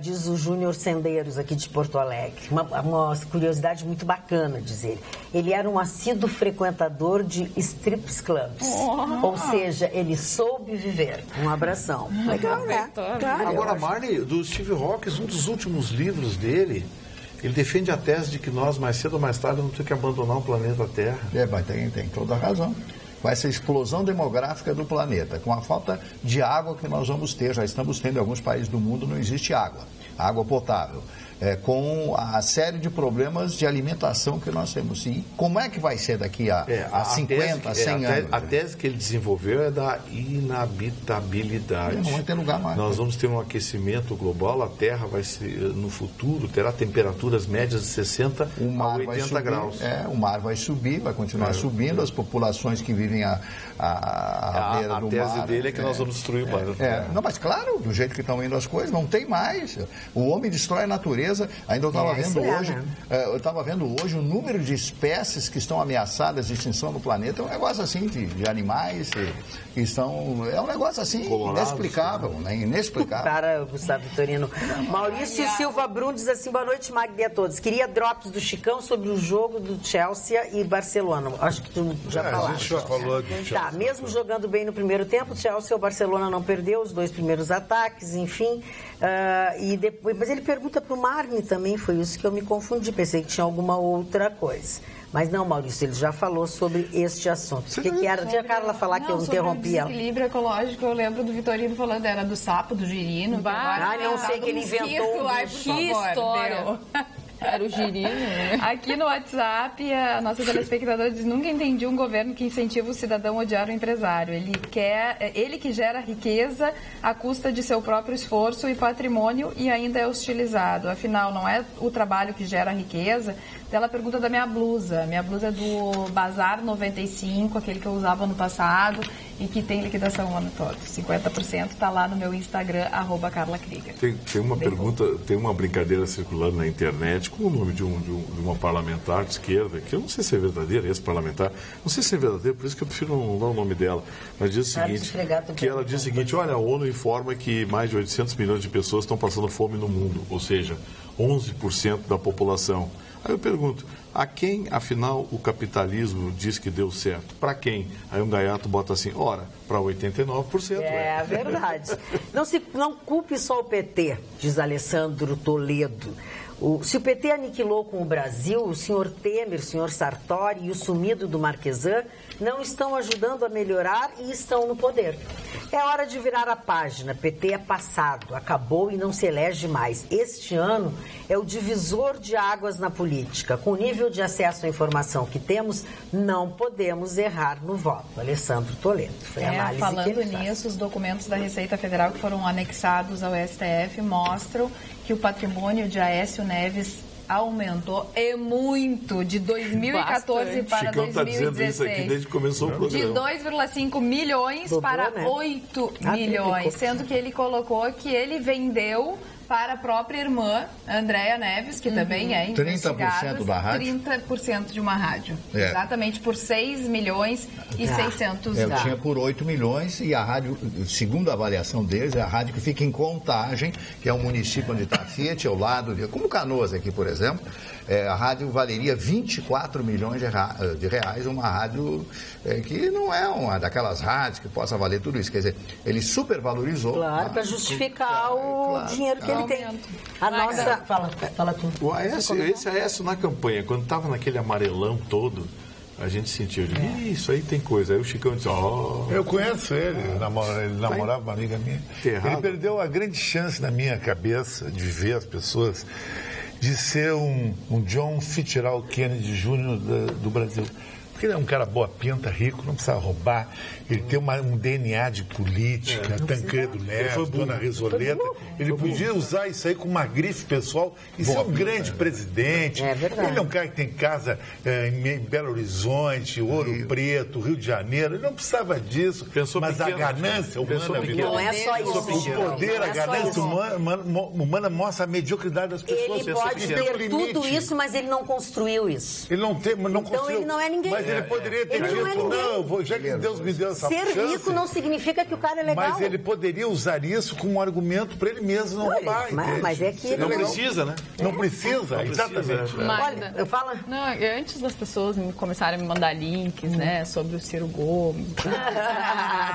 Diz o Júnior Sendeiros, aqui de Porto Alegre. Uma curiosidade muito bacana, diz ele. Ele era um assíduo frequentador de strips clubs. Ou seja, ele soube viver. Um abração. Legal, né? Agora, Marli, do Steve Hawking, um dos últimos livros dele, ele defende a tese de que nós, mais cedo ou mais tarde, vamos ter que abandonar o planeta Terra. Mas tem toda a razão. Com essa explosão demográfica do planeta, com a falta de água que nós vamos ter, já estamos tendo em alguns países do mundo, não existe água potável. Com a série de problemas de alimentação que nós temos. E como é que vai ser daqui a 50, 100 anos? A tese que ele desenvolveu é da inabitabilidade. Não vai ter lugar mais. Nós vamos ter um aquecimento global, a Terra vai ser, no futuro, terá temperaturas médias de 60 a 80 graus. O mar vai subir, vai continuar subindo, as populações que vivem à beira do mar. A tese dele é que nós vamos destruir o planeta. Não, mas claro, do jeito que estão indo as coisas, não tem mais. O homem destrói a natureza. Ainda eu estava vendo hoje, o número de espécies que estão ameaçadas de extinção no planeta. É um negócio assim de animais que estão. É um negócio assim inexplicável, né? Inexplicável. Para Gustavo Vitorino. Maurício Silva Brum diz assim: boa noite, Magdi, a todos. Queria drops do Chicão sobre o jogo do Chelsea e Barcelona. Acho que tu já falaste. A gente já falou do Chelsea. Tá, mesmo jogando bem no primeiro tempo, o Chelsea e o Barcelona não perdeu os 2 primeiros ataques, enfim. E depois, mas ele pergunta para o Marne também, foi isso que eu me confundi, pensei que tinha alguma outra coisa. Mas não, Maurício, ele já falou sobre este assunto. O que era? Tinha a Carla falar que eu interrompi ela. O desequilíbrio ecológico, eu lembro do Vitorino falando, era do sapo, do girino. Não sei que ele inventou. Que história. Era o girino, né? Aqui no WhatsApp, a nossa telespectadora diz: nunca entendi um governo que incentiva o cidadão a odiar o empresário. Ele que gera riqueza à custa de seu próprio esforço e patrimônio e ainda é hostilizado. Afinal, não é o trabalho que gera riqueza? Ela pergunta da minha blusa. Minha blusa é do Bazar 95, aquele que eu usava no passado. e que tem liquidação o ano todo. 50% está lá no meu Instagram, @CarlaKrieger. Tem uma pergunta, tem uma brincadeira circulando na internet com o nome de uma parlamentar de esquerda, que eu não sei se é verdadeira, esse parlamentar, não sei se é verdadeiro, por isso que eu prefiro não dar o nome dela, mas diz o seguinte, que ela diz o seguinte, olha, a ONU informa que mais de 800 milhões de pessoas estão passando fome no mundo, ou seja, 11% da população. Aí eu pergunto, a quem, afinal, o capitalismo diz que deu certo? Para quem? Aí um gaiato bota assim, ora, para 89%. É verdade. Não culpe só o PT, diz Alessandro Toledo. Se o PT aniquilou com o Brasil, o senhor Temer, o senhor Sartori e o sumido do Marquesan não estão ajudando a melhorar e estão no poder. É hora de virar a página. PT é passado, acabou e não se elege mais. Este ano é o divisor de águas na política. Com o nível de acesso à informação que temos, não podemos errar no voto. Alessandro Toledo. Foi a análise falando nisso, os documentos da Receita Federal que foram anexados ao STF mostram que o patrimônio de Aécio Neves aumentou muito de 2014 para Chicão 2016. Tá dizendo isso aqui desde que começou o programa. De 2,5 milhões para 8 milhões, sendo que ele colocou que ele vendeu para a própria irmã, Andréa Neves, que também é investigada. 30% da rádio? 30% de uma rádio. Exatamente, por 6 milhões e 600 Eu tinha por 8 milhões e a rádio, segundo a avaliação deles, é a rádio que fica em Contagem, que é um município onde está a Fiat, ao lado, como Canoas aqui, por exemplo. A rádio valeria 24 milhões de reais, uma rádio que não é uma daquelas rádios que possa valer tudo isso. Quer dizer, ele supervalorizou. Claro, para justificar o dinheiro que ele tem. A nossa... Fala tu. Esse Aécio na campanha, quando estava naquele amarelão todo, a gente sentiu, isso aí tem coisa. Aí o Chicão disse, Eu conheço ele, ele namorava uma amiga minha. Ele perdeu a grande chance na minha cabeça de ver as pessoas, de ser um John Fitzgerald Kennedy Jr. do Brasil. Porque ele é um cara boa pinta, rico, não precisa roubar. Ele tem um DNA de política, Tancredo Neves, Dona Risoleta. Ele podia usar isso aí com uma grife pessoal e ser um grande presidente. É verdade. Ele é um cara que tem casa em Belo Horizonte, Ouro Preto, Rio de Janeiro. Ele não precisava disso. Mas a ganância humana... Não é só isso. O poder, a ganância humana mostra a mediocridade das pessoas. Ele pode ter tudo isso, mas ele não construiu isso. Ele não construiu. Então ele não é ninguém. Mas ele poderia ter dito, já que Deus me deu essa chance... Ser rico não significa que o cara é legal. Mas ele poderia usar isso como um argumento para ele mesmo não roubar. Mas é que... Não precisa, né? Não precisa, exatamente. Olha, eu falo... Não, antes das pessoas começarem a me mandar links, né, sobre o Ciro Gomes...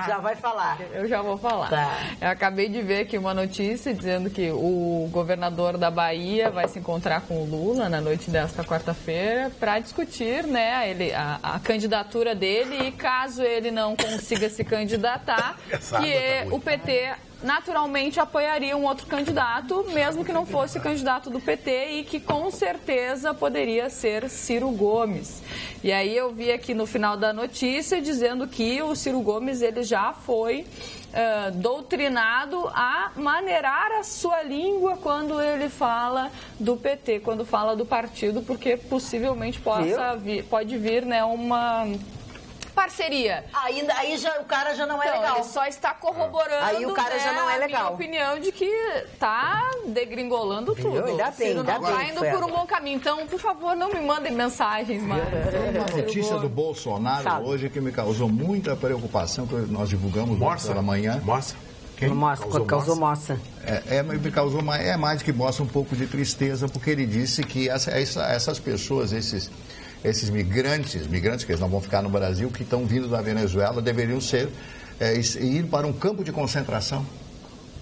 Já vai falar. Eu já vou falar. Tá. Eu acabei de ver aqui uma notícia dizendo que o governador da Bahia vai se encontrar com o Lula na noite desta quarta-feira para discutir, né, a candidatura dele e caso ele não consiga se candidatar, que o PT naturalmente apoiaria um outro candidato, mesmo que não fosse candidato do PT e que com certeza poderia ser Ciro Gomes. E aí eu vi aqui no final da notícia dizendo que o Ciro Gomes ele já foi doutrinado a maneirar a sua língua quando ele fala do PT, quando fala do partido, porque possivelmente pode vir, né, uma parceria. Aí já, o cara já não é legal. Ele só está corroborando, aí o cara já não é legal. A minha opinião de que tá degringolando tudo. Ciro não está indo por um bom caminho. Então, por favor, não me mandem mensagens mais. Uma notícia do Bolsonaro hoje que me causou muita preocupação, que nós divulgamos pela manhã. Causou moça. Me causou mais do que moça, um pouco de tristeza, porque ele disse que essas pessoas, esses migrantes que eles não vão ficar no Brasil, que estão vindo da Venezuela, deveriam ir para um campo de concentração.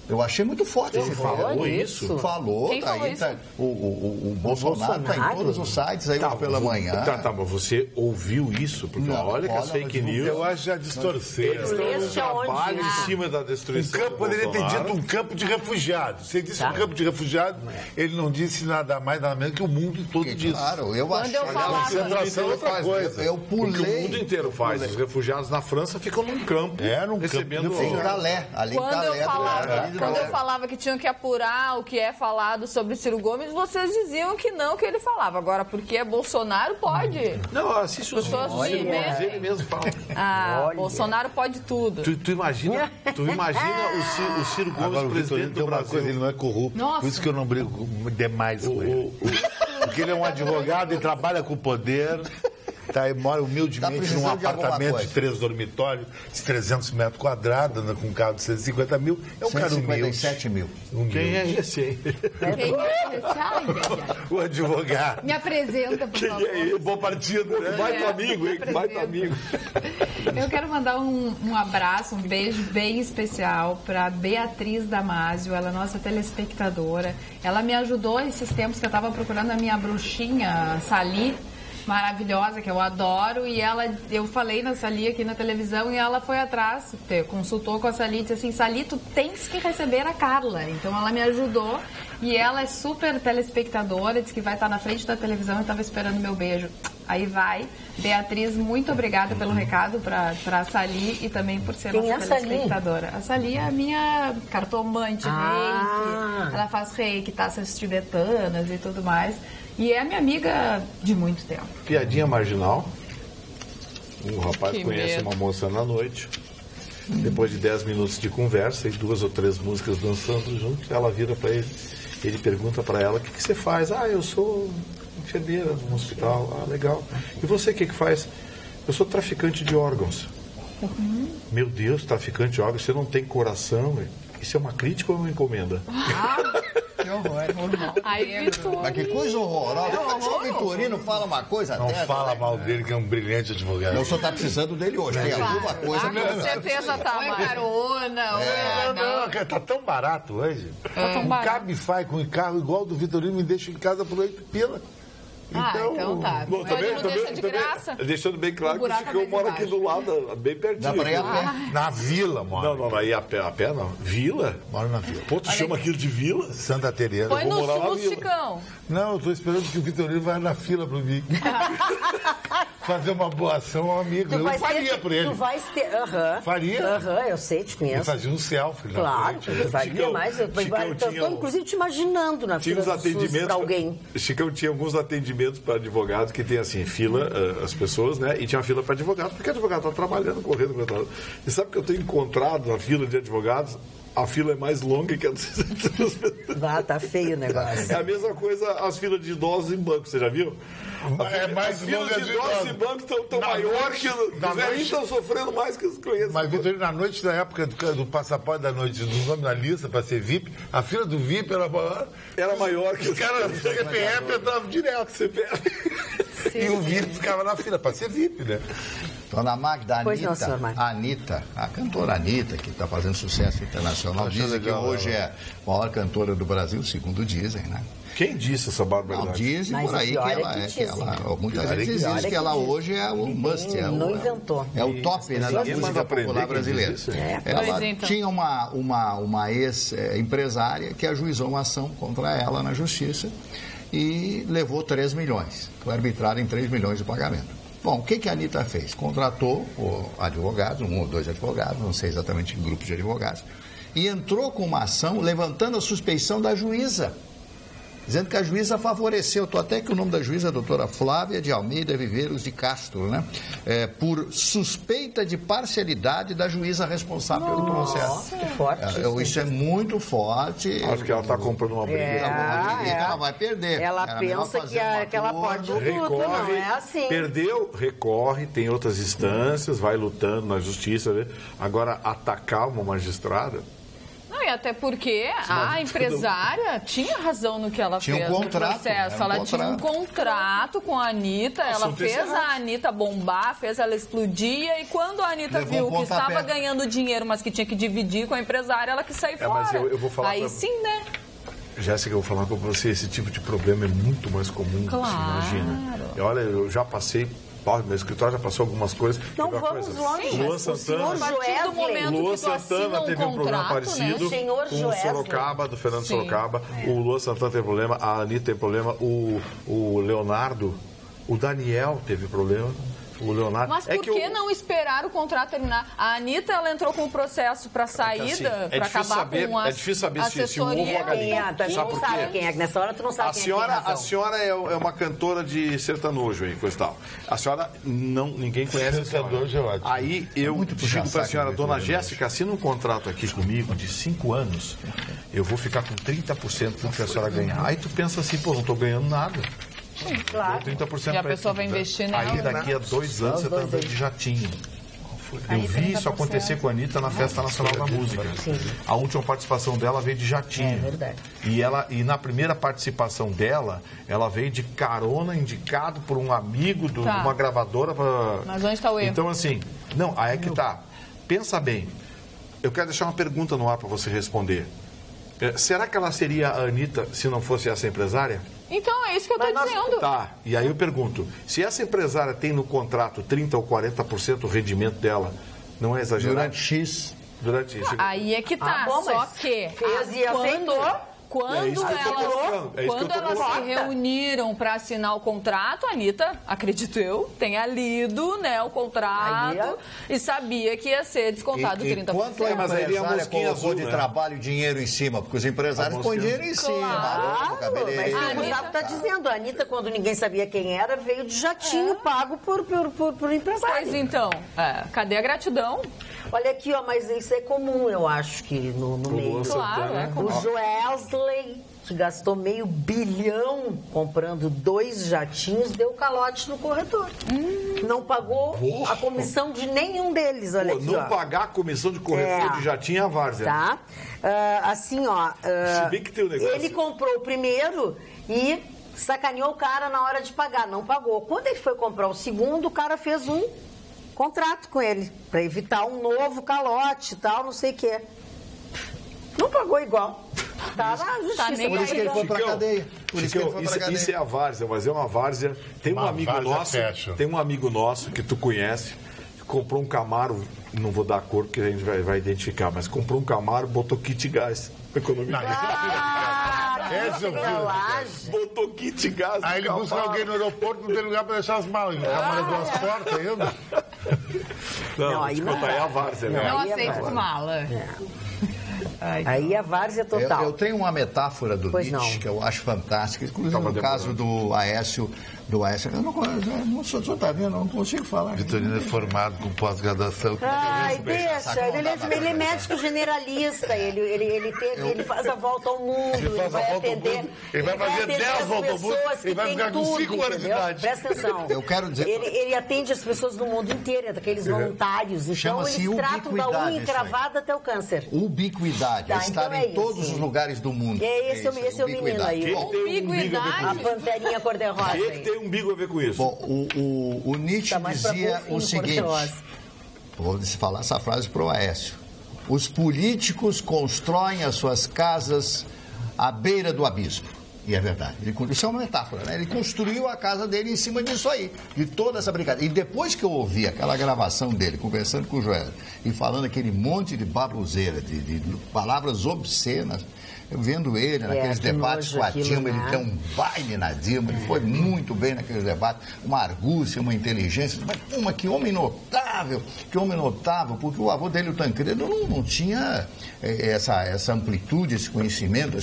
Eu achei muito forte esse falou isso. Falou. Quem falou isso? O Bolsonaro está em todos os sites aí pela manhã. Mas você ouviu isso? Porque olha que as fake news... Eu acho que já distorceram. Eles estão no trabalho em cima da destruição poderia ter dito um campo de refugiados. Você disse um campo de refugiados, ele não disse nada mais, nada menos que o mundo todo disso. Claro, eu acho que a concentração é outra coisa. Eu pulei. Porque o mundo inteiro faz. Os refugiados na França ficam num campo. Num recebendo campo. Em Calais. Ali em Calais. quando eu falava que tinham que apurar o que é falado sobre Ciro Gomes, vocês diziam que não, que ele falava. Agora, porque é Bolsonaro, pode. Não, assiste os vídeos, mas ele mesmo fala. Bolsonaro pode tudo. Tu imagina o Ciro Gomes, agora, presidente do Brasil. Coisa, ele não é corrupto. Nossa. Por isso que eu não brigo demais com ele. Porque ele é um advogado e trabalha com o poder. Tá, mora humildemente num apartamento de 3 dormitórios, de 300 metros quadrados, com um carro de 150 mil. É um cara humilde. 157 mil. Quem é esse aí? Quem é esse? O advogado. Me apresenta, por favor. Quem é esse? Bom partido, né? Baita amigo, hein? Baita amigo. Eu quero mandar um abraço, um beijo bem especial para Beatriz Damasio, ela é nossa telespectadora. Ela me ajudou esses tempos que eu estava procurando a minha bruxinha, Sali, maravilhosa, que eu adoro, e eu falei na Sali aqui na televisão e ela foi atrás, consultou com a Sali e disse assim, Sali, tu tens que receber a Carla. Então ela me ajudou e ela é super telespectadora, disse que vai estar na frente da televisão e estava esperando meu beijo. Aí vai. Beatriz, muito obrigada pelo recado para a Sali e também por ser nossa telespectadora. A Sali é a minha cartomante, reiki, ela faz reiki, taças tibetanas e tudo mais. E é minha amiga de muito tempo. Piadinha marginal. Um rapaz conhece uma moça na noite. Depois de 10 minutos de conversa e 2 ou 3 músicas dançando junto, ela vira para ele. Ele pergunta para ela, o que você faz? Eu sou enfermeira no hospital. Legal. E você, o que faz? Eu sou traficante de órgãos. Meu Deus, traficante de órgãos, você não tem coração? Isso é uma crítica ou uma encomenda? Que horror. Mas que coisa horrorosa. O Vitorino fala uma coisa dessa. Não fala mal dele, que é um brilhante advogado. Eu só tá precisando dele hoje. Tem alguma coisa. Com certeza tá. Ou é carona, não. Tá tão barato hoje. Um Cabify com carro igual do Vitorino me deixa em casa por 8 pila. Então tá. Bom, deixando bem claro que o Chicão mora aqui do lado, bem pertinho. Dá pra ir a pé? Na vila, mora. Não, aí a pé não. Vila? Mora na vila. Pô, tu chama aquilo de vila? Santa Teresa. Foi no SUS, Chicão. Não, eu tô esperando que o Vitorino vá na fila pra mim. Fazer uma boa ação ao amigo. Eu faria por ele. Tu vais ter... Faria. Eu sei, te conheço. Eu fazia um selfie. Claro, tu faria mais. Eu tô inclusive te imaginando na fila do SUS pra alguém. Chicão tinha alguns atendimentos para advogados que tem assim, fila, as pessoas, né? E tinha uma fila para advogado, porque o advogado está trabalhando, correndo. E sabe que eu tenho encontrado na fila de advogados, a fila é mais longa que a das pessoas. Tá feio o negócio. É a mesma coisa as filas de idosos em banco, você já viu? Mais as filas de idosos em banco estão maior que os velhinhos estão sofrendo mais que os clientes. Mas, Vitorino, na noite da época do passaporte da noite, do nome na lista para ser VIP, a fila do VIP era maior que os caras. O CPF entrava direto. E o VIP ficava na fila para ser VIP, né? Dona Magda, a Anitta, a cantora Anitta, que está fazendo sucesso internacional, dizem que hoje é a maior cantora do Brasil, segundo dizem, né? Quem disse essa barbaridade? Não, dizem por aí que ela muita gente diz que ela hoje é o must, é o top da música popular brasileira. Ela tinha uma ex-empresária que ajuizou uma ação contra ela na justiça e levou 3 milhões. Foi arbitrado em 3 milhões de pagamento. Bom, o que a Anitta fez? Contratou advogados, 1 ou 2 advogados, não sei exatamente que grupo de advogados, e entrou com uma ação levantando a suspeição da juíza, dizendo que a juíza favoreceu, estou até que o nome da juíza é a doutora Flávia de Almeida Viveiros de Castro, né? Por suspeita de parcialidade da juíza responsável pelo processo. Que forte. Isso é muito forte. Acho que ela está comprando uma briga. Ela vai perder. Ela pensa que ela pode tudo, não é assim. Perdeu, recorre, tem outras instâncias, vai lutando na justiça. Né? Agora, atacar uma magistrada... Não, e até porque a empresária tinha razão no que ela fez no processo. Ela tinha um contrato com a Anitta, ela fez a Anitta bombar, fez ela explodir, e quando a Anitta viu que estava ganhando dinheiro, mas que tinha que dividir com a empresária, ela quis sair fora. Mas eu vou falar sim, né? Jéssica, eu vou falar para você, esse tipo de problema é muito mais comum do que se imagina. E olha, eu já passei... Meu escritório já passou algumas coisas. Não vamos longe. Luan Santana, teve um problema parecido com o Sorocaba, do Fernando Sorocaba. O Luan Santana teve problema, a Anitta teve problema, o Leonardo, o Daniel teve problema. o Leonardo. Mas por que não esperar o contrato terminar? A Anitta, ela entrou com o processo para saída, para acabar com a É difícil saber se o ovo ou a galinha. Tu não sabe quem é, nessa hora tu não sabe quem é. A senhora é uma cantora de sertanojo aí, coisa e tal. A senhora, ninguém conhece a senhora. Aí eu digo para a senhora, dona Jéssica, assina um contrato aqui comigo de 5 anos, eu vou ficar com 30% do que a senhora ganhar. Aí tu pensa assim, pô, não estou ganhando nada. Sim, claro. 30% e a pessoa vai investir nela. Aí daqui a 2 anos você está andando de jatinho. Eu vi isso acontecer com a Anitta na Festa Nacional da Música. Sim. A última participação dela veio de jatinho. É verdade. E na primeira participação dela, ela veio de carona, indicado por um amigo de uma gravadora. Mas onde está o erro? Então, assim, aí é que tá. Pensa bem. Eu quero deixar uma pergunta no ar para você responder. Será que ela seria a Anitta se não fosse essa empresária? Então, é isso que eu estou dizendo. Tá, e aí eu pergunto, se essa empresária tem no contrato 30% ou 40% do rendimento dela, não é exagerado? Durante X. Aí é que tá, só que quando elas se reuniram para assinar o contrato, a Anitta, acredito eu, tenha lido, né, o contrato e sabia que ia ser descontado 30%. Quanto a empresária colocou de trabalho e dinheiro em cima? Porque os empresários põem dinheiro em cima. Mas o Gustavo está dizendo, a Anitta, quando ninguém sabia quem era, veio de jatinho pago por empresário. Pois então, cadê a gratidão? Olha aqui, mas isso é comum, eu acho, que no meio. Claro, é comum. O Joesley, que gastou $500 milhão comprando 2 jatinhos, deu calote no corretor. Não pagou a comissão de nenhum deles, olha aqui, não pagar a comissão de corretor de jatinho é a várzea. Tá. Assim, Se bem que tem um negócio. Ele comprou o primeiro e sacaneou o cara na hora de pagar, não pagou. Quando ele foi comprar o segundo, o cara fez um contrato com ele, para evitar um novo calote e tal, não sei o quê. Não pagou igual. Tá na justiça. Por isso que ele foi pra cadeia. Isso é a várzea, mas é uma várzea. Tem um amigo nosso que tu conhece, que comprou um Camaro, não vou dar a cor porque a gente vai identificar, mas comprou um Camaro, botou kit gás. Economia. Botou kit gás. Aí ele busca alguém no aeroporto, não tem lugar para deixar as malas. O Camaro deu as portas ainda. Não, aí é a várzea. Não aceito mala. Aí a várzea total. Eu tenho uma metáfora do Nietzsche que eu acho fantástica, inclusive no caso do Aécio. Eu não sou sotavinho, não consigo falar. Vitorino é formado com pós-graduação. Deixa. Ele é médico generalista. Ele faz a volta ao mundo. Ele vai atender. Ele vai fazer 10 voltas ao mundo. Ele vai ficar com 5 anos de idade. Presta atenção. Eu quero dizer. Ele atende as pessoas do mundo inteiro, daqueles voluntários. Então eles tratam da unha encravada até o câncer. Ubiquidade. Estar em todos os lugares do mundo. Esse é o menino aí. Ubiquidade. A panterinha cor-de-rosa. Umbigo a ver com isso. Bom, o Nietzsche dizia o seguinte, vou falar essa frase para o Aécio: os políticos constroem as suas casas à beira do abismo. E é verdade. Isso é uma metáfora, né? Ele construiu a casa dele em cima disso aí, de toda essa brincadeira. E depois que eu ouvi aquela gravação dele, conversando com o Joel, e falando aquele monte de baboseira, de palavras obscenas, eu vendo ele naqueles debates com a Dilma, ele deu um baile na Dilma, ele foi muito bem naqueles debates, uma argúcia, uma inteligência, mas que homem notável, porque o avô dele, o Tancredo, não tinha essa amplitude, esse conhecimento,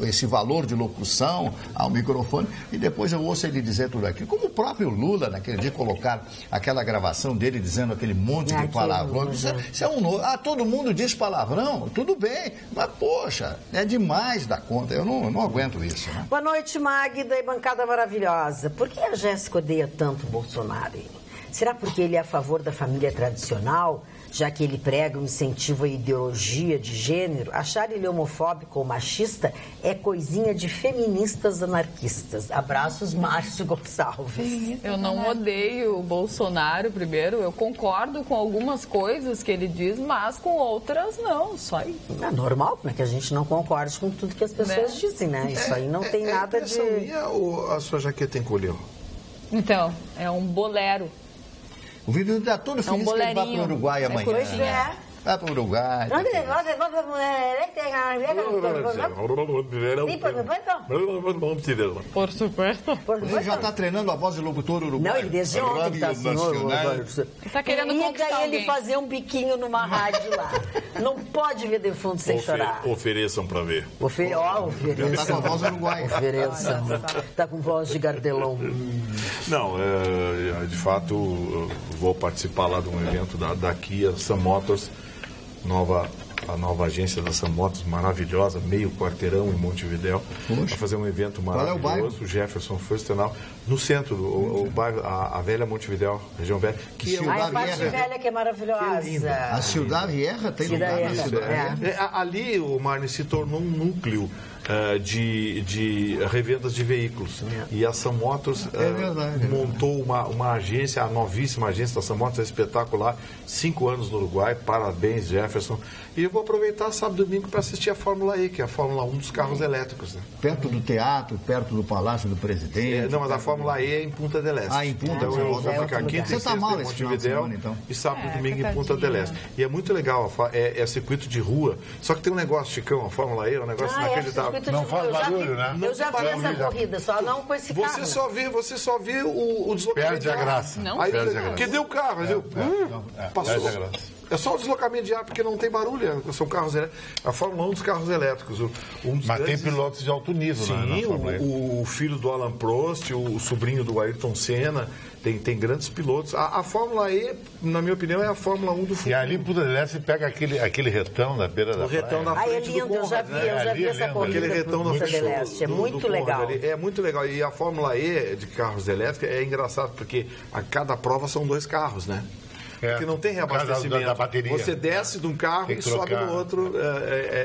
esse valor de locução ao microfone, e depois eu ouço ele dizer tudo aquilo, como o próprio Lula, naquele dia, colocar aquela gravação dele dizendo aquele monte de palavrões. Isso é todo mundo diz palavrão, tudo bem, mas poxa, é demais da conta, eu não aguento isso, né? Boa noite, Magda e bancada maravilhosa. Por que a Jéssica odeia tanto o Bolsonaro? Será porque ele é a favor da família tradicional, já que ele prega um incentivo à ideologia de gênero? Achar ele homofóbico ou machista é coisinha de feministas anarquistas. Abraços, Márcio Gonçalves. Eu não odeio o Bolsonaro, primeiro. Eu concordo com algumas coisas que ele diz, mas com outras não. Só aí. É normal, como é que a gente não concorde com tudo que as pessoas dizem, né? Isso aí não tem nada de... Minha, ou a sua jaqueta encolheu? Então, é um bolero. O vídeo está todo feliz que ele vai para o Uruguai amanhã. Pois é. Vai para o Uruguai. Por supuesto. Você já está treinando a voz de locutor uruguaio? Não, ele desde ontem está assim. Está querendo conquistar ele fazer um biquinho numa rádio lá. Não pode ver defunto sem chorar. Ofereçam para ver. Ofereçam. Está com a voz uruguaia. Ofereçam. Está com voz de Gardelão. Não, de fato, vou participar lá de um evento da Kia Sun Motors, a nova agência da Sun Motors, maravilhosa, meio quarteirão em Montevidéu. Vai fazer um evento maravilhoso, qual é o bairro? o Jefferson Furstenau, no centro, o bairro, a velha Montevidéu, região velha. Que a parte velha que é maravilhosa. A Ciudad Vieja tem lugar na cidade. Ali, o Marne se tornou um núcleo de revendas de veículos. E a Sun Motors montou uma agência, a novíssima agência da Sun Motors, é espetacular, 5 anos no Uruguai, parabéns, Jefferson. E eu vou aproveitar sábado e domingo para assistir a Fórmula E, que é a Fórmula 1 dos carros elétricos. Né? Perto do teatro, perto do Palácio do Presidente. Não, mas a Fórmula E é em Punta del Este. Em Punta Então eu vou ficar quinta e sexta em Montevidéu e sábado e domingo em Punta del Este. E é muito legal, é circuito de rua. Só que tem um negócio, Chicão, a Fórmula E é um negócio inacreditável. Não faz barulho, né? Eu já vi essa corrida, só não com esse carro. Você só vê o deslocamento. Perde a graça. Perde a graça. Que deu o carro, passou. Perde a graça. É só o deslocamento de ar, porque não tem barulho. São carros elétricos. A Fórmula 1 dos carros elétricos. Mas tem pilotos de alto nível, sim, o filho do Alan Prost, o sobrinho do Ayrton Senna. Tem grandes pilotos. A Fórmula E, na minha opinião, é a Fórmula 1 do futuro. E ali em Punta del Este pega aquele retão na beira da praia. O retão na frente é lindo, do Conrad, eu já vi essa corrida. Aquele retão na frente do Este, é muito legal. É muito legal. E a Fórmula E de carros elétricos é engraçado, porque a cada prova são 2 carros, né? Porque não tem reabastecimento. Da bateria. Você desce de um carro e sobe no outro.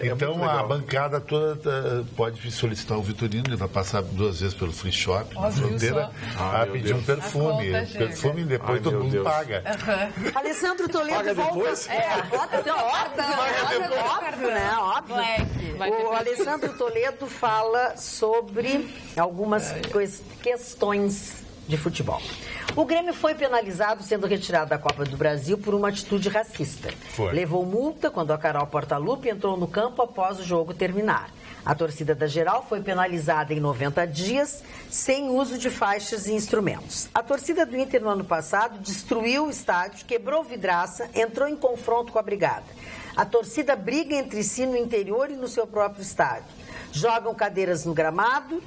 Então a bancada toda pode solicitar o Vitorino, ele vai passar 2 vezes pelo free shop na fronteira a pedir um perfume. Perfume depois todo mundo paga. Alessandro Toledo paga depois? Óbvio, né? Óbvio. O Alessandro Toledo fala sobre algumas questões de futebol. O Grêmio foi penalizado sendo retirado da Copa do Brasil por uma atitude racista. Levou multa quando a Carol Portaluppi entrou no campo após o jogo terminar. A torcida da Geral foi penalizada em 90 dias sem uso de faixas e instrumentos. A torcida do Inter no ano passado destruiu o estádio, quebrou vidraça, entrou em confronto com a Brigada. A torcida briga entre si no interior e no seu próprio estádio. Jogam cadeiras no gramado.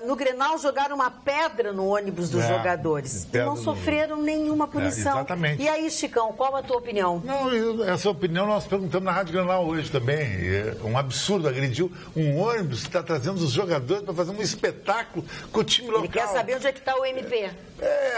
No Grenal jogaram uma pedra no ônibus dos jogadores. E não sofreram nenhuma punição. Exatamente. E aí, Chicão, qual a tua opinião? Não, essa opinião nós perguntamos na Rádio Grenal hoje também. É um absurdo, agrediu um ônibus que está trazendo os jogadores para fazer um espetáculo com o time local. Ele quer saber onde é que está o MP.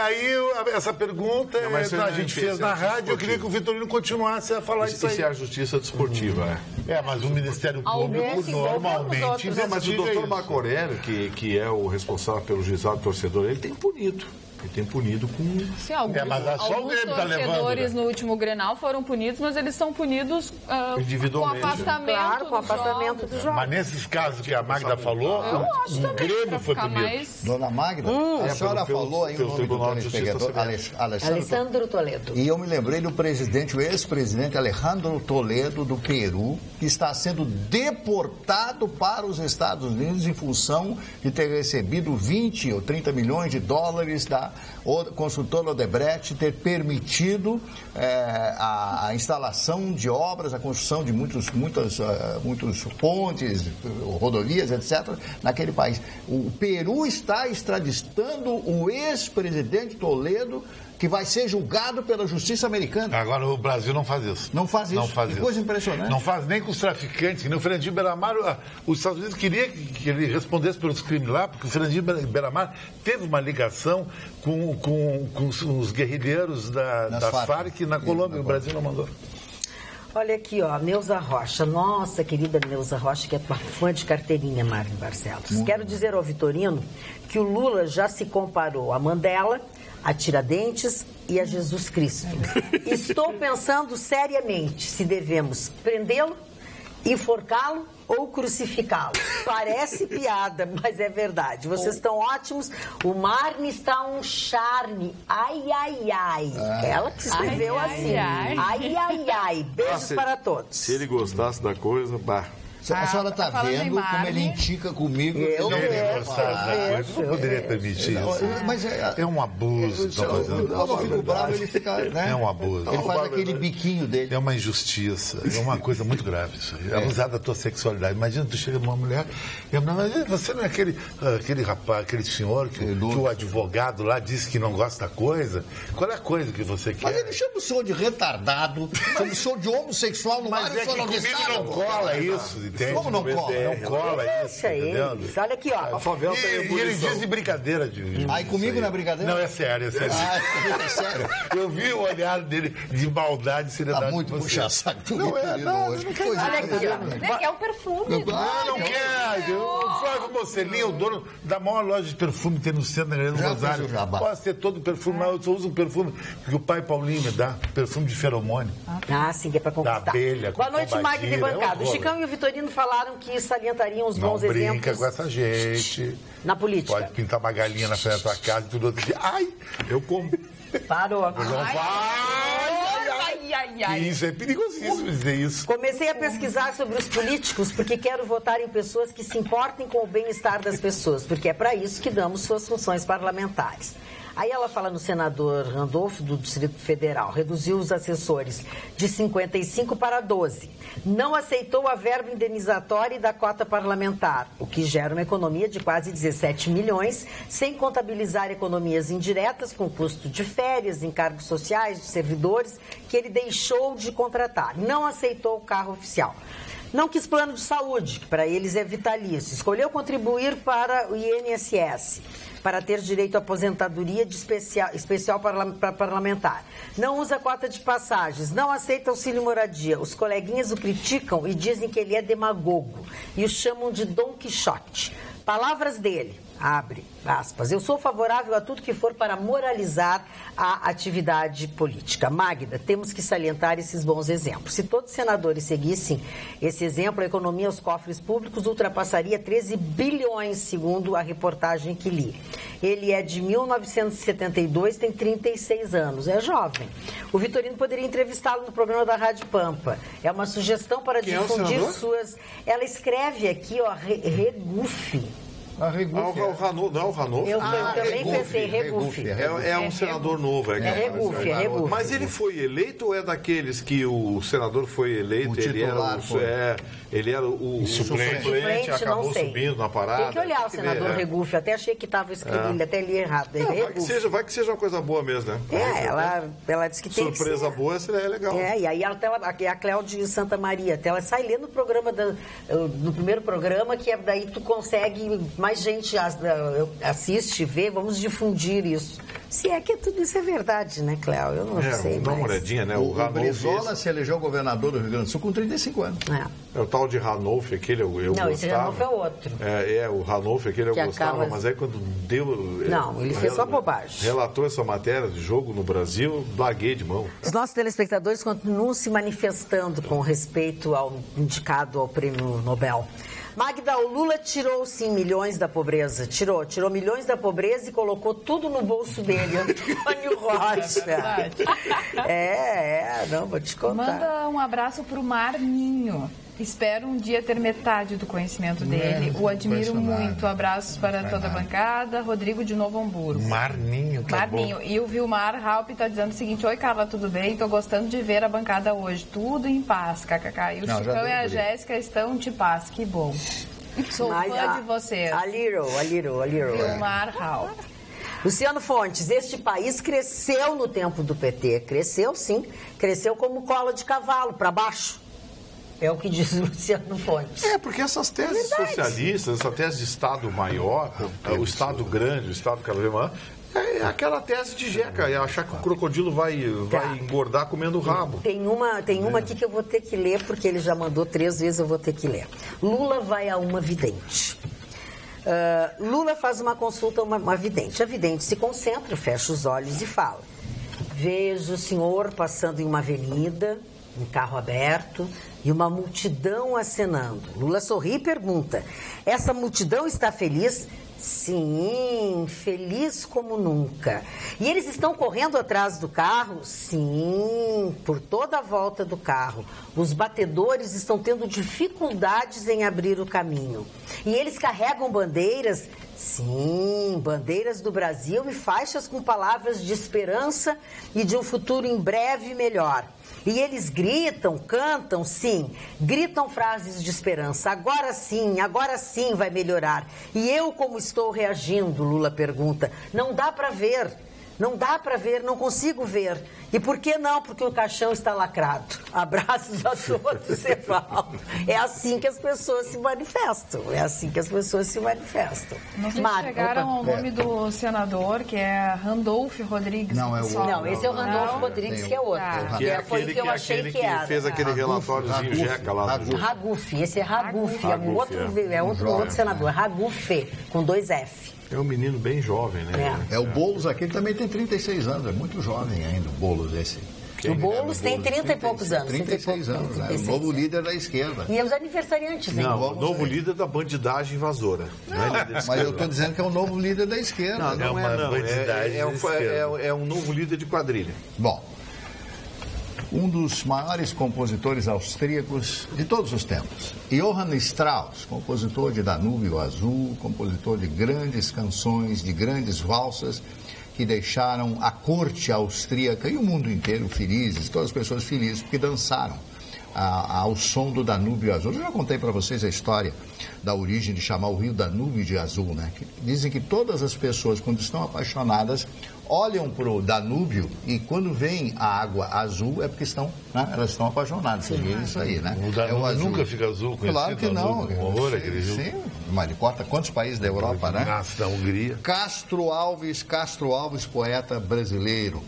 Aí essa pergunta a gente fez na rádio, eu queria que o Vitorino continuasse a falar isso aí. Isso é a justiça desportiva, mas o Ministério Público normalmente... Mas o doutor Marco Aurélio, que é o responsável pelo juizado torcedor, ele tem punido. Ele tem punido com... Sim, alguns torcedores no último Grenal foram punidos, mas eles são punidos individualmente. Com afastamento, com afastamento dos jogos. Mas nesses casos que a Magda falou, o Grêmio foi punido. Dona Magda, a senhora falou aí o nome do telespectador, Alessandro Toledo. E eu me lembrei do presidente, o ex-presidente Alejandro Toledo, do Peru, que está sendo deportado para os Estados Unidos em função de ter recebido 20 ou 30 milhões de dólares da consultora Odebrecht, ter permitido a instalação de obras, a construção de muitos pontes, rodovias, etc., naquele país. O Peru está extraditando o ex-presidente Toledo, que vai ser julgado pela justiça americana. Agora o Brasil não faz isso. Não faz isso. Que coisa impressionante. Não faz nem com os traficantes, que nem o Fernandinho Beiramar. Os Estados Unidos queria que ele respondesse pelos crimes lá, porque o Fernandinho Beiramar teve uma ligação com os guerrilheiros da Farc na Colômbia. O Brasil não mandou. Olha aqui, Neuza Rocha. Nossa, querida Neuza Rocha, que é tua fã de carteirinha, Marlon Barcelos. Quero dizer ao Vitorino que o Lula já se comparou a Mandela, a Tiradentes e a Jesus Cristo. Estou pensando seriamente se devemos prendê-lo, enforcá-lo ou crucificá-los. Parece piada, mas é verdade. Vocês estão ótimos. O Marne está um charme. Ai, ai, ai. Ela que escreveu assim. Ai, ai, ai. Beijos para todos. Se ele gostasse da coisa, bah. A senhora está vendo como ele indica comigo? Eu poderia permitir isso. Mas é um abuso. Quando eu fico bravo, ele fica... Né? É um abuso. Ele faz aquele biquinho dele. É uma injustiça. É uma coisa muito grave isso. Abusar da tua sexualidade. Imagina, tu chega numa mulher... Você não é aquele rapaz, aquele senhor que o advogado lá disse que não gosta da coisa? Qual é a coisa que você quer? Mas ele chama o senhor de retardado, chama o senhor de homossexual no mar. Mas é que comigo não cola isso, entende? Como não cola? Não cola isso, entendeu? Olha aqui, ó. A favela tem E ele diz de brincadeira. Aí comigo não é brincadeira? Não, é sério, é sério. É sério. Eu vi o olhar dele de maldade e seriedade. Tá muito puxa-saco. Não é, hoje. Que coisa. Olha aqui, É um perfume. Não quer. O Flávio Mocelinho, o dono da maior loja de perfume que tem no centro da Grande Rosário. Pode ter todo o perfume, mas eu só uso um perfume que o pai Paulinho me dá, perfume de feromônio. Ah, sim, que é pra conquistar. Da abelha. Boa noite, Magda e bancada. O Chicão e o Vitorino falaram que salientariam os bons exemplos. Não brinca com essa gente. Na política. Pode pintar uma galinha na frente da tua casa e tudo outro dia. Ai, eu como. Parou. Não vai. Isso é perigosíssimo dizer isso. Comecei a pesquisar sobre os políticos porque quero votar em pessoas que se importem com o bem-estar das pessoas, porque é para isso que damos suas funções parlamentares. Aí ela fala no senador Randolfo, do Distrito Federal, reduziu os assessores de 55 para 12. Não aceitou a verba indenizatória da cota parlamentar, o que gera uma economia de quase 17 milhões, sem contabilizar economias indiretas com custo de férias, encargos sociais de servidores, que ele deixou de contratar. Não aceitou o carro oficial. Não quis plano de saúde, que para eles é vitalício. Escolheu contribuir para o INSS, para ter direito à aposentadoria de especial parlamentar. Não usa cota de passagens, não aceita auxílio moradia. Os coleguinhas o criticam e dizem que ele é demagogo e o chamam de Dom Quixote. Palavras dele, abre aspas, eu sou favorável a tudo que for para moralizar a atividade política. Magda, temos que salientar esses bons exemplos. Se todos os senadores seguissem esse exemplo, a economia aos cofres públicos ultrapassaria 13 bilhões, segundo a reportagem que li. Ele é de 1972, tem 36 anos, é jovem. O Vitorino poderia entrevistá-lo no programa da Rádio Pampa. É uma sugestão para difundir suas... Ela escreve aqui, ó, Regufe. Não é o Ranolfo? Eu também pensei, Regufe. É um senador novo. É Regufe. Mas ele foi eleito ou é daqueles que o senador foi eleito? Ele era o suplente, acabou subindo na parada. Tem que olhar o senador Regufe. Até achei que estava escrito, ele até li errado. Vai que seja uma coisa boa mesmo, né? Ela disse que tem surpresa boa, é legal. E aí a Cléudia de Santa Maria, até ela sai lendo no programa, no primeiro programa, que é daí tu consegue... Mais gente assiste, vê, vamos difundir isso. Se é que tudo isso é verdade, né, Cléo? Eu não sei. Dá uma olhadinha, né? O Brizola se elegeu governador do Rio Grande do Sul com 35 anos. É o tal de Ranolfo, aquele eu gostava. Não, esse Ranolfo é outro. O Ranolfo, aquele eu gostava, mas aí quando deu... Não, ele fez só bobagem. Relatou essa matéria de jogo no Brasil, larguei de mão. Os nossos telespectadores continuam se manifestando com respeito ao indicado ao Prêmio Nobel. Magda, o Lula tirou, sim, milhões da pobreza. Tirou milhões da pobreza e colocou tudo no bolso dele. Antônio Rocha. Não, vou te contar. Manda um abraço pro Marninho. Espero um dia ter metade do conhecimento dele. O admiro muito. Abraços para toda a bancada. Rodrigo de Novo Hamburgo. Marninho. E o Vilmar Halp está dizendo o seguinte: oi, Carla, tudo bem? Estou gostando de ver a bancada hoje. Tudo em paz, kkk. E o Chicão e a Jéssica estão de paz. Que bom. Sou fã de vocês. A little. Vilmar Halp. Luciano Fontes, este país cresceu no tempo do PT. Cresceu, sim. Cresceu como cola de cavalo, para baixo. É o que diz o Luciano Fontes. Porque essas teses socialistas, essa tese de Estado maior, o Estado grande, o Estado cada vez maior, é aquela tese de Jeca, é achar que o crocodilo vai engordar comendo o rabo. Tem uma aqui que eu vou ter que ler, porque ele já mandou 3 vezes, eu vou ter que ler. Lula vai a uma vidente. Lula faz uma consulta a uma vidente. A vidente se concentra, fecha os olhos e fala: vejo o senhor passando em uma avenida um carro aberto e uma multidão acenando. Lula sorri e pergunta: essa multidão está feliz? Sim, feliz como nunca. E eles estão correndo atrás do carro? Sim, por toda a volta do carro. Os batedores estão tendo dificuldades em abrir o caminho. E eles carregam bandeiras? Sim, bandeiras do Brasil e faixas com palavras de esperança e de um futuro em breve melhor. E eles gritam, cantam, sim, gritam frases de esperança. Agora sim vai melhorar. E eu como estou reagindo, Lula pergunta. Não dá para ver, não consigo ver. E por que não? Porque o caixão está lacrado. Abraços a todos, Evaldo. É assim que as pessoas se manifestam. Não sei se chegaram ao nome do senador, que é Randolfo Rodrigues. Não, esse é o Randolfo Rodrigues, que é outro. Foi o que eu achei que era. Fez aquele relatóriozinho Jeca lá. Ragufi, esse é Ragufi. É outro senador. Ragufi, com 2 F. É um menino bem jovem, né? O Boulos aqui, ele também tem 36 anos, é muito jovem ainda, o Boulos esse. O Boulos tem 30 e poucos anos. 36 anos, né? O novo líder da esquerda. E os aniversariantes, né? Não, o novo líder da bandidagem invasora. Mas eu estou dizendo que é o novo líder da esquerda. Não é um novo líder de quadrilha. Bom, um dos maiores compositores austríacos de todos os tempos, Johann Strauss, compositor de Danúbio Azul, compositor de grandes canções, de grandes valsas, que deixaram a corte austríaca e o mundo inteiro felizes, todas as pessoas felizes, porque dançaram ao som do Danúbio Azul. Eu já contei para vocês a história da origem de chamar o rio Danúbio de azul, né? Dizem que todas as pessoas, quando estão apaixonadas, olham para o Danúbio e quando vem a água azul é porque elas estão apaixonadas. Você vê isso aí, né? O Danúbio nunca fica azul. Claro que não. Sim, mas corta quantos países da Europa, né? Nasce da Hungria. Castro Alves, poeta brasileiro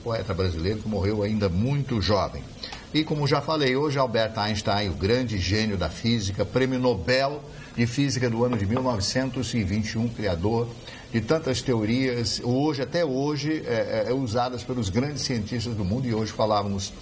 que morreu ainda muito jovem. E como já falei, hoje Albert Einstein, o grande gênio da física, prêmio Nobel de Física do ano de 1921, criador de tantas teorias, até hoje, usadas pelos grandes cientistas do mundo. E hoje falávamos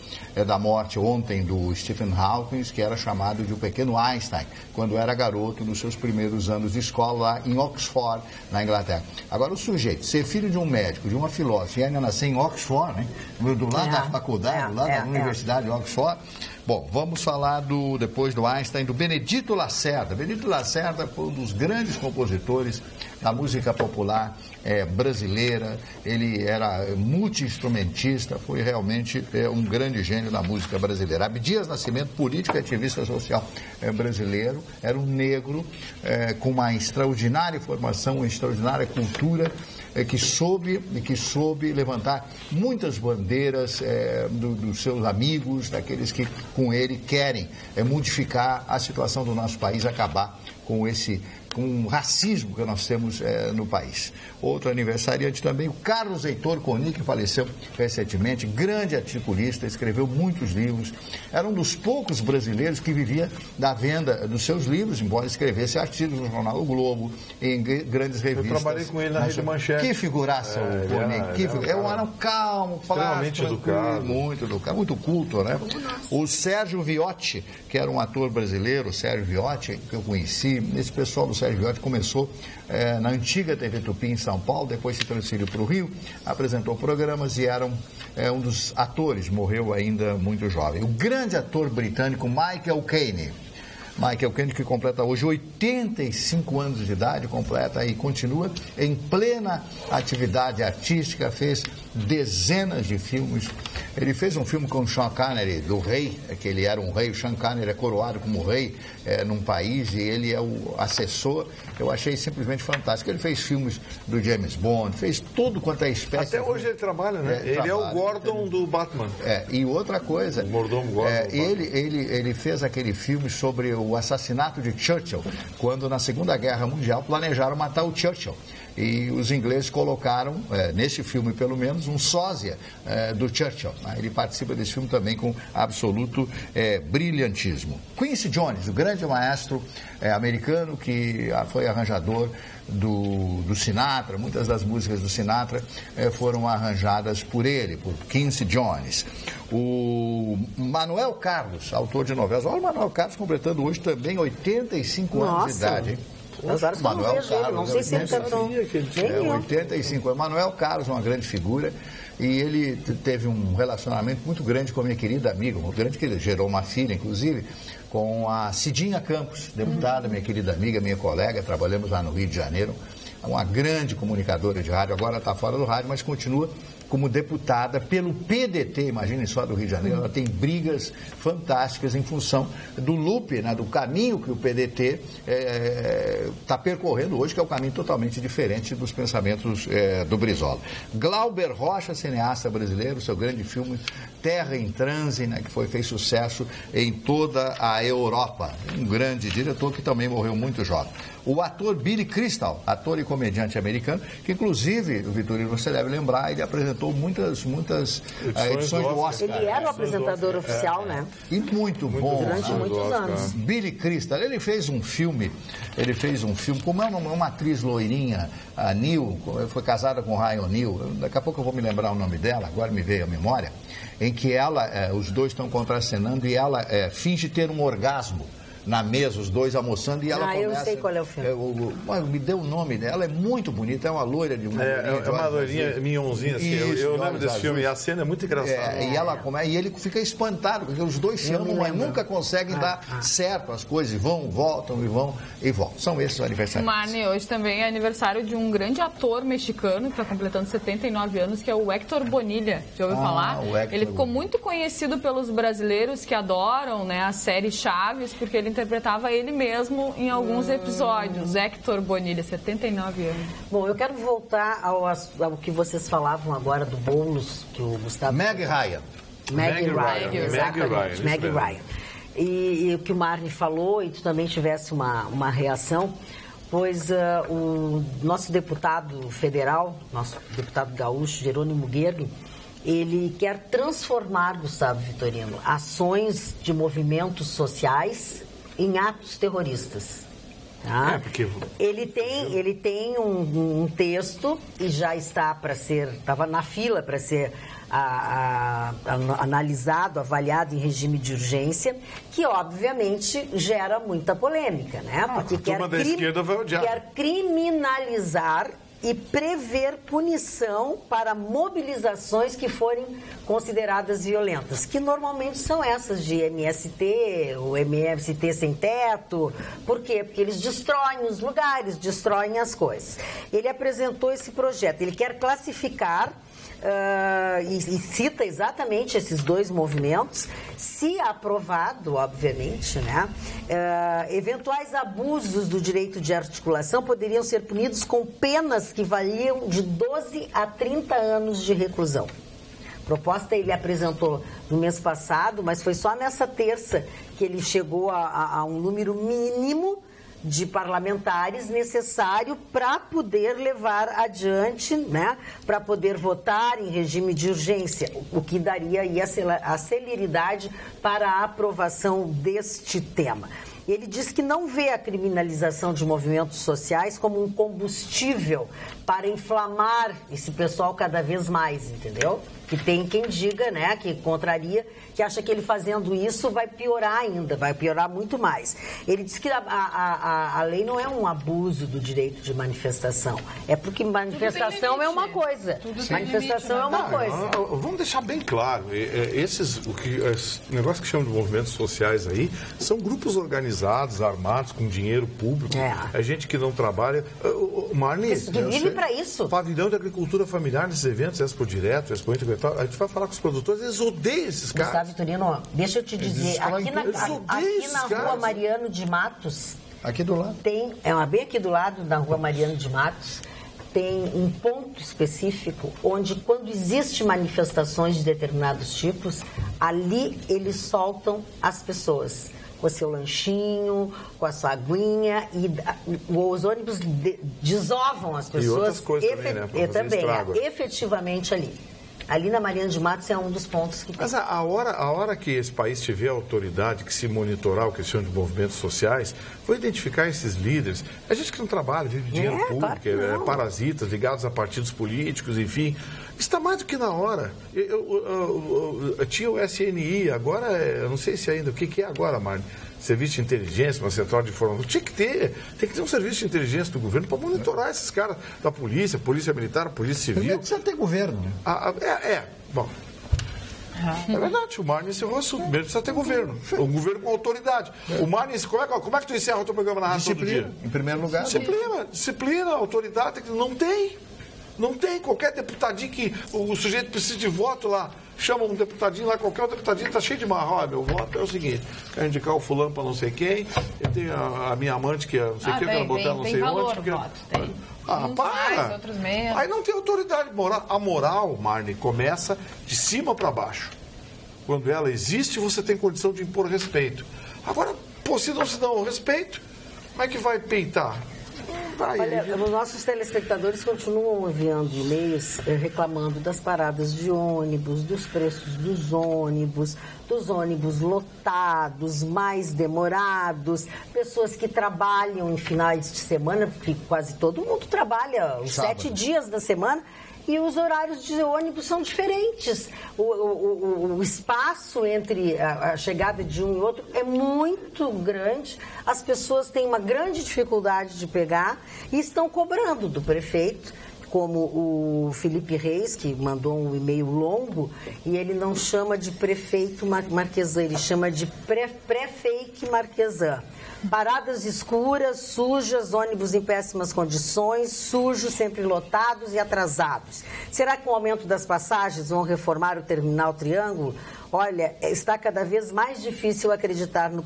da morte ontem do Stephen Hawking, que era chamado de o pequeno Einstein, quando era garoto, nos seus primeiros anos de escola, lá em Oxford, na Inglaterra. Agora, o sujeito, ser filho de um médico, de uma filósofa, e ainda nascer em Oxford, né? Do lado da faculdade, do lado da Universidade de Oxford. Bom, vamos falar depois do Einstein, do Benedito Lacerda. Benedito Lacerda foi um dos grandes compositores da música popular brasileira. Ele era multi-instrumentista, foi realmente um grande gênio da música brasileira. Abdias Nascimento, político e ativista social brasileiro, era um negro com uma extraordinária formação, uma extraordinária cultura, que soube levantar muitas bandeiras dos seus amigos, daqueles que com ele querem modificar a situação do nosso país, acabar com o racismo que nós temos no país. Outro aniversariante também, o Carlos Heitor Coni, que faleceu recentemente, grande articulista, escreveu muitos livros, era um dos poucos brasileiros que vivia da venda dos seus livros, embora escrevesse artigos no jornal O Globo, em grandes revistas. Eu trabalhei com ele na Rede Manchete. Que figuraça o Coni, é um ano calmo, extremamente educado. Muito educado, muito culto, né? O Sérgio Viotti, que era um ator brasileiro, o Sérgio Viotti, que eu conheci, esse pessoal do Sérgio Viotti começou na antiga TV Tupi em São Paulo, depois se transferiu para o Rio, apresentou programas e era um dos atores, morreu ainda muito jovem. O grande ator britânico Michael Caine, que completa hoje 85 anos de idade, completa e continua em plena atividade artística, fez dezenas de filmes. Ele fez um filme com o Sean Connery, do rei, que ele era um rei. O Sean Connery é coroado como rei num país e ele é o assessor. Eu achei simplesmente fantástico. Ele fez filmes do James Bond, fez tudo quanto é espécie. Até hoje ele trabalha, né? Ele é o Gordon do Batman. E outra coisa, o mordomo Gordon. Ele fez aquele filme sobre o assassinato de Churchill, quando na Segunda Guerra Mundial planejaram matar o Churchill. E os ingleses colocaram, nesse filme pelo menos, um sósia do Churchill. Ele participa desse filme também com absoluto brilhantismo. Quincy Jones, o grande maestro americano que foi arranjador do Sinatra, muitas das músicas do Sinatra foram arranjadas por ele, por Quincy Jones. O Manuel Carlos, autor de novelas. Olha o Manuel Carlos completando hoje também 85 anos de idade, hein? Manuel Carlos, não sei se ele está tão... 85 anos. Manuel Carlos, uma grande figura, e ele teve um relacionamento muito grande com a minha querida amiga, muito grande, que ele gerou uma filha, inclusive, com a Cidinha Campos, deputada, minha querida amiga, minha colega, trabalhamos lá no Rio de Janeiro, uma grande comunicadora de rádio, agora está fora do rádio, mas continua como deputada pelo PDT, imagine só, do Rio de Janeiro. Ela tem brigas fantásticas em função do loop, né, do caminho que o PDT está percorrendo hoje, que é um caminho totalmente diferente dos pensamentos do Brizola. Glauber Rocha, cineasta brasileiro, seu grande filme Terra em Transe, né, que fez sucesso em toda a Europa. Um grande diretor que também morreu muito jovem. O ator Billy Crystal, ator e comediante americano, que inclusive, o Vitorino, você deve lembrar, ele apresentou muitas edições do Oscar. Ele era o apresentador oficial, né? E muito bom. Durante muitos anos. Billy Crystal, ele fez um filme, como é uma atriz loirinha, a Neil, foi casada com o Ryan Neal, daqui a pouco eu vou me lembrar o nome dela, agora me veio à memória, em que os dois estão contracenando e ela finge ter um orgasmo na mesa, os dois almoçando, e ela começa... eu sei qual é o filme. Me deu o nome dela, ela é muito bonita, é uma loira de uma... É uma loirinha minhonzinha, assim. Eu lembro desse filme, e a cena é muito engraçada. E ele fica espantado, porque os dois se amam, mas nunca conseguem dar certo as coisas, e vão, voltam, e voltam. São esses os aniversários. Marne, hoje também é aniversário de um grande ator mexicano, que está completando 79 anos, que é o Héctor Bonilla. Já ouviu falar? Ele ficou muito conhecido pelos brasileiros que adoram, né, a série Chaves, porque ele interpretava ele mesmo em alguns episódios. Héctor Bonilla, 79 anos. Bom, eu quero voltar ao que vocês falavam agora do Boulos, que o Gustavo... Meg Ryan. Exatamente. Meg Ryan. E o que o Marne falou, e tu também tivesse uma reação, pois o nosso deputado federal, nosso deputado gaúcho, Jerônimo Guerra, ele quer transformar, Gustavo Vitorino, ações de movimentos sociais em atos terroristas. Tá? Ele tem um texto e já estava na fila para ser analisado, avaliado em regime de urgência, que obviamente gera muita polêmica, né? Porque quer criminalizar e prever punição para mobilizações que forem consideradas violentas, que normalmente são essas de MST, o MST sem teto. Por quê? Porque eles destroem os lugares, destroem as coisas. Ele apresentou esse projeto, ele quer classificar e cita exatamente esses dois movimentos, se aprovado, obviamente, né? Eventuais abusos do direito de articulação poderiam ser punidos com penas que variam de 12 a 30 anos de reclusão. A proposta ele apresentou no mês passado, mas foi só nessa terça que ele chegou a um número mínimo de parlamentares necessário para poder levar adiante, né, para poder votar em regime de urgência, o que daria aí a celeridade para a aprovação deste tema. Ele diz que não vê a criminalização de movimentos sociais como um combustível para inflamar esse pessoal cada vez mais, entendeu? Que tem quem diga, né, que contraria, que acha que ele fazendo isso vai piorar ainda, vai piorar muito mais. Ele diz que a lei não é um abuso do direito de manifestação, é porque manifestação é uma coisa, manifestação é uma coisa. Vamos deixar bem claro, esses negócios que chamam de movimentos sociais aí, são grupos organizados, armados, com dinheiro público, é gente que não trabalha. Marli, que vive para isso. Pavilhão de agricultura familiar nesses eventos, Expo Direto, Expo Integral, a gente vai falar com os produtores, eles odeiam esses caras. Gustavo Vitorino, deixa eu te dizer, aqui na Rua Mariano de Matos, aqui do lado, bem aqui do lado da Rua Mariano de Matos, tem um ponto específico onde, quando existem manifestações de determinados tipos, ali eles soltam as pessoas com o seu lanchinho, com a sua aguinha, e os ônibus desovam as pessoas. E outras coisas também, né? Efetivamente ali. Ali na Mariana de Matos é um dos pontos que tem. Mas a hora que esse país tiver autoridade que se monitorar o questão de movimentos sociais, foi identificar esses líderes. A gente que não trabalha, vive de dinheiro público, parasitas ligados a partidos políticos, enfim. Está mais do que na hora. Tinha o SNI, agora, eu não sei se ainda, o que é agora, Marne? Serviço de inteligência, uma central de informação. Tem que ter um serviço de inteligência do governo para monitorar esses caras da polícia, polícia militar, polícia civil. Primeiro precisa ter governo. Bom. É verdade, o Marne encerrou o assunto. Primeiro precisa ter governo. Um governo com autoridade. O Marne, como é que tu encerra o teu programa na rádio todo dia? Em primeiro lugar. Disciplina, autoridade. Não tem. Qualquer deputadinho que o sujeito precisa de voto lá, chama um deputadinho lá, qualquer deputadinho está cheio de marra. Olha, meu voto é o seguinte, quero indicar o fulano para não sei quem, eu tenho a minha amante que é não sei quem, eu quero botar não sei onde. Tem. Para! Outros menos. Aí não tem autoridade moral. A moral, Marne, começa de cima para baixo. Quando ela existe, você tem condição de impor respeito. Agora, se não se dá o respeito, como é que vai peitar? Olha, os nossos telespectadores continuam enviando e-mails reclamando das paradas de ônibus, dos preços dos ônibus lotados, mais demorados, pessoas que trabalham em finais de semana, porque quase todo mundo trabalha os 7 dias da semana, e os horários de ônibus são diferentes. O espaço entre a chegada de um e outro é muito grande. As pessoas têm uma grande dificuldade de pegar e estão cobrando do prefeito, como o Felipe Reis, que mandou um e-mail longo, e ele não chama de prefeito Marquesan, ele chama de pré-fake Marquesan. Paradas escuras, sujas, ônibus em péssimas condições, sujos, sempre lotados e atrasados. Será que com o aumento das passagens vão reformar o Terminal Triângulo? Olha, está cada vez mais difícil acreditar no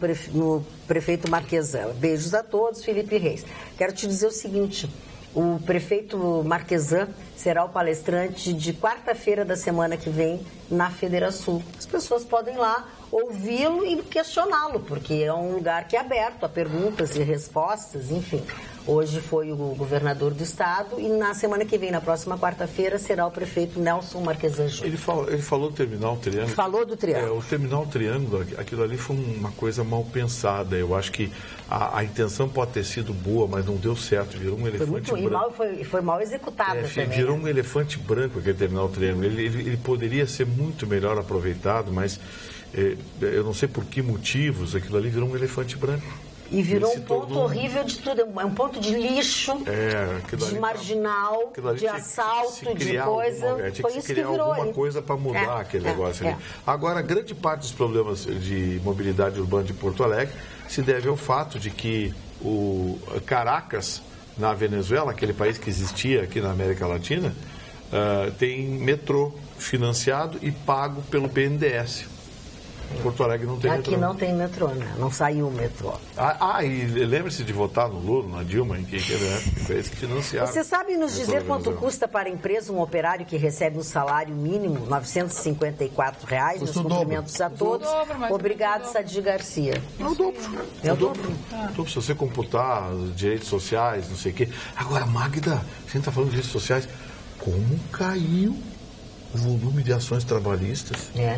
prefeito Marquesan. Beijos a todos, Felipe Reis. Quero te dizer o seguinte, o prefeito Marquesan será o palestrante de quarta-feira da semana que vem na Federação. As pessoas podem ir lá ouvi-lo e questioná-lo, porque é um lugar que é aberto a perguntas e respostas, enfim. Hoje foi o governador do estado e na semana que vem, na próxima quarta-feira, será o prefeito Nelson Marquesan Júnior. Ele falou do Terminal Triângulo. Falou do Triângulo. O Terminal Triângulo, aquilo ali foi uma coisa mal pensada. Eu acho que a intenção pode ter sido boa, mas não deu certo. Virou um elefante branco. Foi mal executada também. Virou um elefante branco aquele Terminal Triângulo. Ele poderia ser muito melhor aproveitado, mas eu não sei por que motivos aquilo ali virou um elefante branco. E virou um ponto horrível de tudo, é um ponto de lixo, de marginal, de assalto, de coisa. Foi isso que virou alguma coisa para mudar aquele negócio ali. Agora, grande parte dos problemas de mobilidade urbana de Porto Alegre se deve ao fato de que o Caracas, na Venezuela, aquele país que existia aqui na América Latina, tem metrô financiado e pago pelo BNDES. Porto Alegre não tem metrô. Aqui não tem metrô, né? Não saiu o metrô. E lembre-se de votar no Lula, na Dilma, em que foi esse que financiaram. Você sabe nos dizer quanto custa para a empresa um operário que recebe um salário mínimo, R$ 954? Meus cumprimentos a todos. Obrigado, Sadi Garcia. É o dobro. É o dobro. Se você computar direitos sociais, não sei o quê. Agora, Magda, a gente está falando de direitos sociais, como caiu o volume de ações trabalhistas? Né?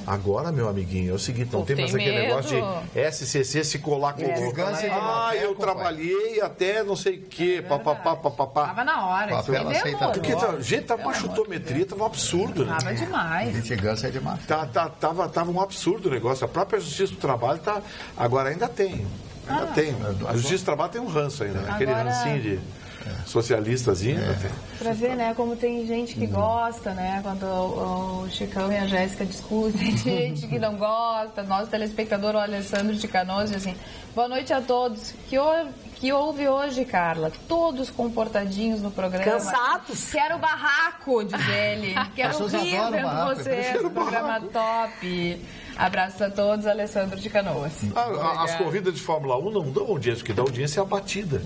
Agora, meu amiguinho, é o seguinte, não tem mais aquele negócio de SCC se colar com o eu trabalhei até não sei o quê, papapá. Tava na hora, isso demorou. Porque a gente tava uma chutometria, tava um absurdo. Tava demais. Litigância é demais. Tava um absurdo o negócio. A própria Justiça do Trabalho agora ainda tem. A Justiça do Trabalho tem um ranço ainda, aquele rancinho de socialistazinho. Pra ver, né, como tem gente que gosta, né, quando o Chicão e a Jéssica discutem, tem gente que não gosta. Nosso telespectador, o Alessandro de Canoas, diz assim: boa noite a todos. Que houve hoje, Carla? Todos comportadinhos no programa. Cansados. Quero barraco, diz ele. Quero rir vendo vocês. Programa top. Abraços a todos, Alessandro de Canoas. As corridas de Fórmula 1 não dão audiência, o que dá audiência é a batida.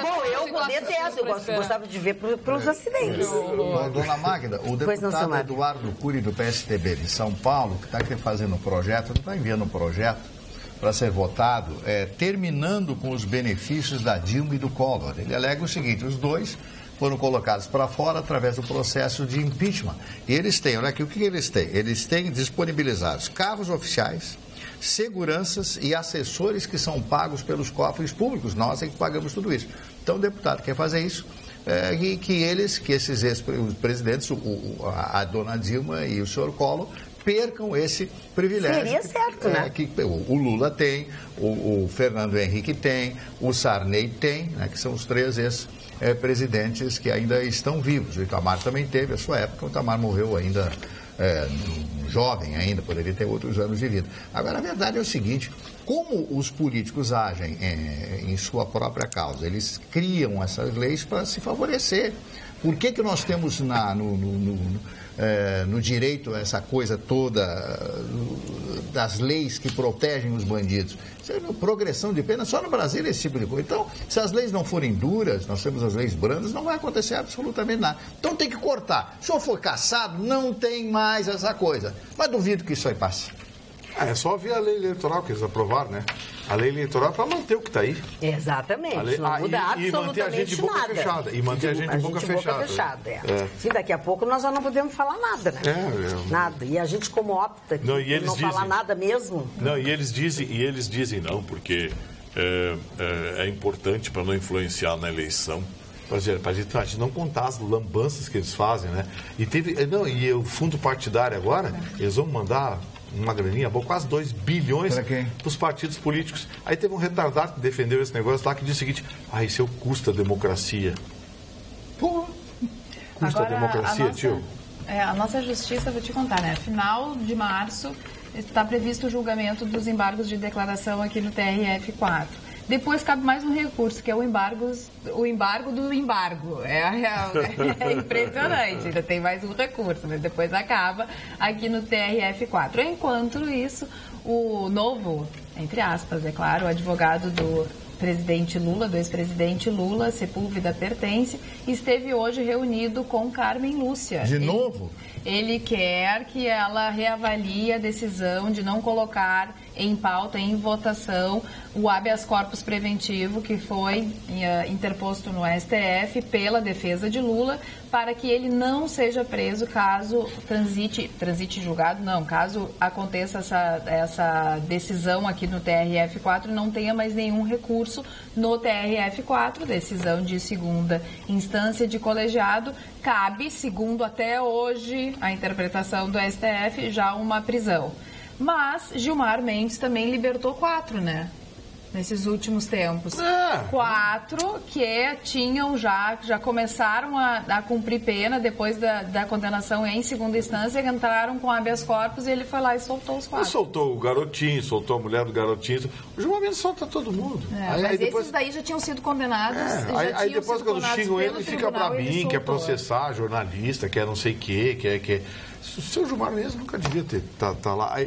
Bom, eu detesto, eu gostava de ver para os acidentes. Dona Magda, o deputado Eduardo Cury, do PSDB de São Paulo, que está aqui fazendo um projeto, não está enviando um projeto para ser votado, terminando com os benefícios da Dilma e do Collor. Ele alega o seguinte: os dois foram colocados para fora através do processo de impeachment. E eles têm, olha aqui, o que eles têm? Eles têm disponibilizados carros oficiais, seguranças e assessores que são pagos pelos cofres públicos. Nós é que pagamos tudo isso. Então o deputado quer fazer isso, que esses ex-presidentes, a dona Dilma e o senhor Collor, percam esse privilégio. Seria certo, né? Que o Lula tem, o Fernando Henrique tem, o Sarney tem, né, que são os 3 ex-presidentes que ainda estão vivos. O Itamar também teve a sua época, o Itamar morreu ainda jovem ainda, poderia ter outros anos de vida. Agora, a verdade é o seguinte, como os políticos agem em sua própria causa? Eles criam essas leis para se favorecer. Por que nós temos no direito essa coisa toda das leis que protegem os bandidos? Isso é progressão de pena, só no Brasil esse tipo de coisa. Então, se as leis não forem duras, nós temos as leis brandas, não vai acontecer absolutamente nada. Então tem que cortar. Se eu for caçado, não tem mais essa coisa. Mas duvido que isso aí passe. É só ver a lei eleitoral que eles aprovaram, né? A lei eleitoral é para manter o que está aí. Exatamente, não muda absolutamente nada. E manter a gente de boca fechada. E manter a gente de boca fechada. Sim, daqui a pouco nós já não podemos falar nada, né? Nada. E a gente como opta por não falar nada mesmo. Não, e eles dizem não, porque é importante para não influenciar na eleição. Para a gente não contar as lambanças que eles fazem, né? E o fundo partidário agora, eles vão mandar uma graninha, quase 2 bilhões para os partidos políticos. Aí teve um retardado que defendeu esse negócio lá, que disse o seguinte, isso é o custo da democracia. Pô, custo da democracia, tio? A nossa justiça, vou te contar, né? Final de março está previsto o julgamento dos embargos de declaração aqui no TRF4. Depois cabe mais um recurso, que é o embargo do embargo. É impressionante, ainda tem mais um recurso, mas depois acaba aqui no TRF4. Enquanto isso, o novo, entre aspas, é claro, o advogado do presidente Lula, do ex-presidente Lula, Sepúlveda Pertence, esteve hoje reunido com Carmen Lúcia. De novo? Ele quer que ela reavalie a decisão de não colocar em pauta, em votação, o habeas corpus preventivo que foi interposto no STF pela defesa de Lula, para que ele não seja preso caso transite julgado, caso aconteça essa decisão aqui no TRF4 e não tenha mais nenhum recurso no TRF4, decisão de segunda instância de colegiado, cabe, segundo até hoje a interpretação do STF, já uma prisão. Mas Gilmar Mendes também libertou 4, né? Nesses últimos tempos. 4 que tinham já começaram a cumprir pena depois da condenação em segunda instância, que entraram com habeas corpus e ele foi lá e soltou os 4. Ele soltou o garotinho, soltou a mulher do garotinho. O Gilmar Mendes solta todo mundo. Mas depois... esses daí já tinham sido condenados. Aí depois quando xingam ele fica pra mim, quer processar jornalista, quer não sei o quê, quer... O seu Gilmar Mendes nunca devia tá lá.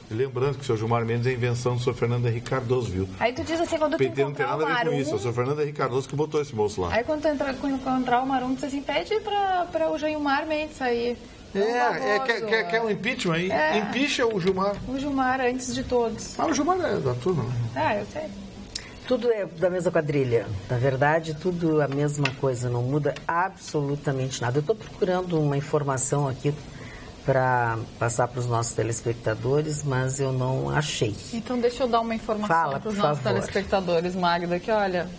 Lembrando que o seu Gilmar Mendes é invenção do seu Fernando Henrique Cardoso, viu? Aí tu diz assim, quando tu encontrar não tem nada a ver com isso, é o seu Fernando Henrique Cardoso que botou esse moço lá. Aí quando tu encontrar o Marum, tu diz assim, pede pra o Gilmar Mendes sair. Quer um impeachment aí? Impeacha o Gilmar. O Gilmar antes de todos. O Gilmar é da turma, né? Eu sei. Tudo é da mesma quadrilha. Na verdade, tudo a mesma coisa, não muda absolutamente nada. Eu estou procurando uma informação aqui para passar para os nossos telespectadores, mas eu não achei. Então, deixa eu dar uma informação para os nossos telespectadores, Magda, que olha,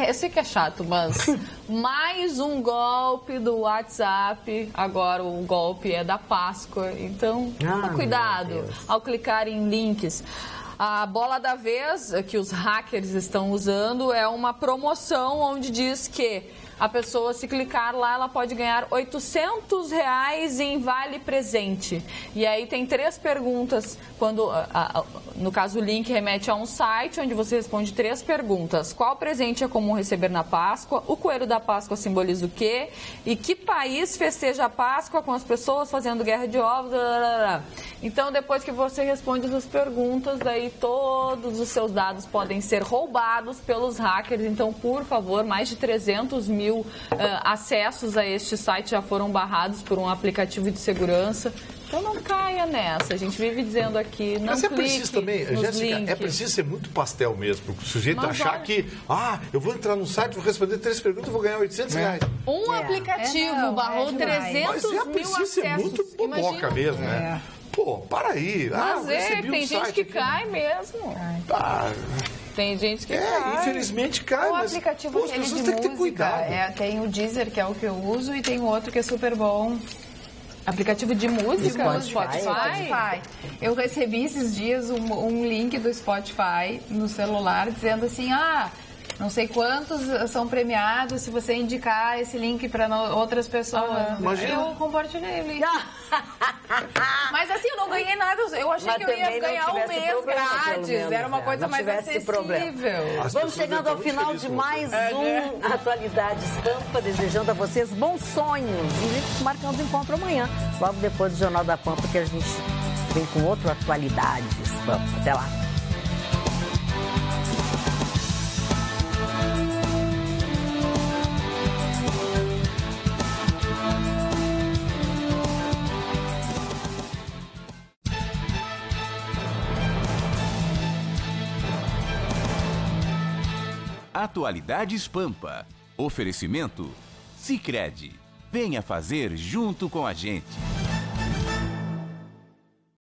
eu sei que é chato, mas mais um golpe do WhatsApp, agora o golpe é da Páscoa, então, cuidado ao clicar em links. A bola da vez que os hackers estão usando é uma promoção onde diz que a pessoa, se clicar lá, ela pode ganhar R$800 em vale presente. E aí tem 3 perguntas, no caso o link remete a um site onde você responde 3 perguntas. Qual presente é comum receber na Páscoa? O coelho da Páscoa simboliza o quê? E que país festeja a Páscoa com as pessoas fazendo guerra de ovos? Então, depois que você responde essas perguntas, daí todos os seus dados podem ser roubados pelos hackers. Então, por favor, mais de 300 mil acessos a este site já foram barrados por um aplicativo de segurança. Então não caia nessa. A gente vive dizendo aqui, não clique. Mas preciso também, Jéssica, preciso ser muito pastel mesmo, para o sujeito achar que, eu vou entrar no site, vou responder 3 perguntas e vou ganhar R$800. Um aplicativo barrou 300 mil acessos. Mas ser muito boboca mesmo, né? Pô, para aí. Mas tem gente que cai mesmo. Tem gente que cai. Infelizmente cai, mas aplicativo as pessoas têm que ter cuidado. Tem o Deezer, que é o que eu uso, e tem o outro que é super bom. Aplicativo de música? Spotify. Eu recebi esses dias um link do Spotify no celular dizendo assim, não sei quantos são premiados se você indicar esse link para outras pessoas. Imagina. Eu compartilhei o link. Mas assim, eu não ganhei nada. Eu achei que eu ia ganhar um mês grátis. Era uma coisa mais acessível. Vamos chegando ao final de mais um Atualidades Pampa, desejando a vocês bons sonhos. E a gente marcando o encontro amanhã, logo depois do Jornal da Pampa, que a gente vem com outro Atualidades Pampa. Até lá. Atualidades Pampa. Oferecimento Sicredi. Venha fazer junto com a gente.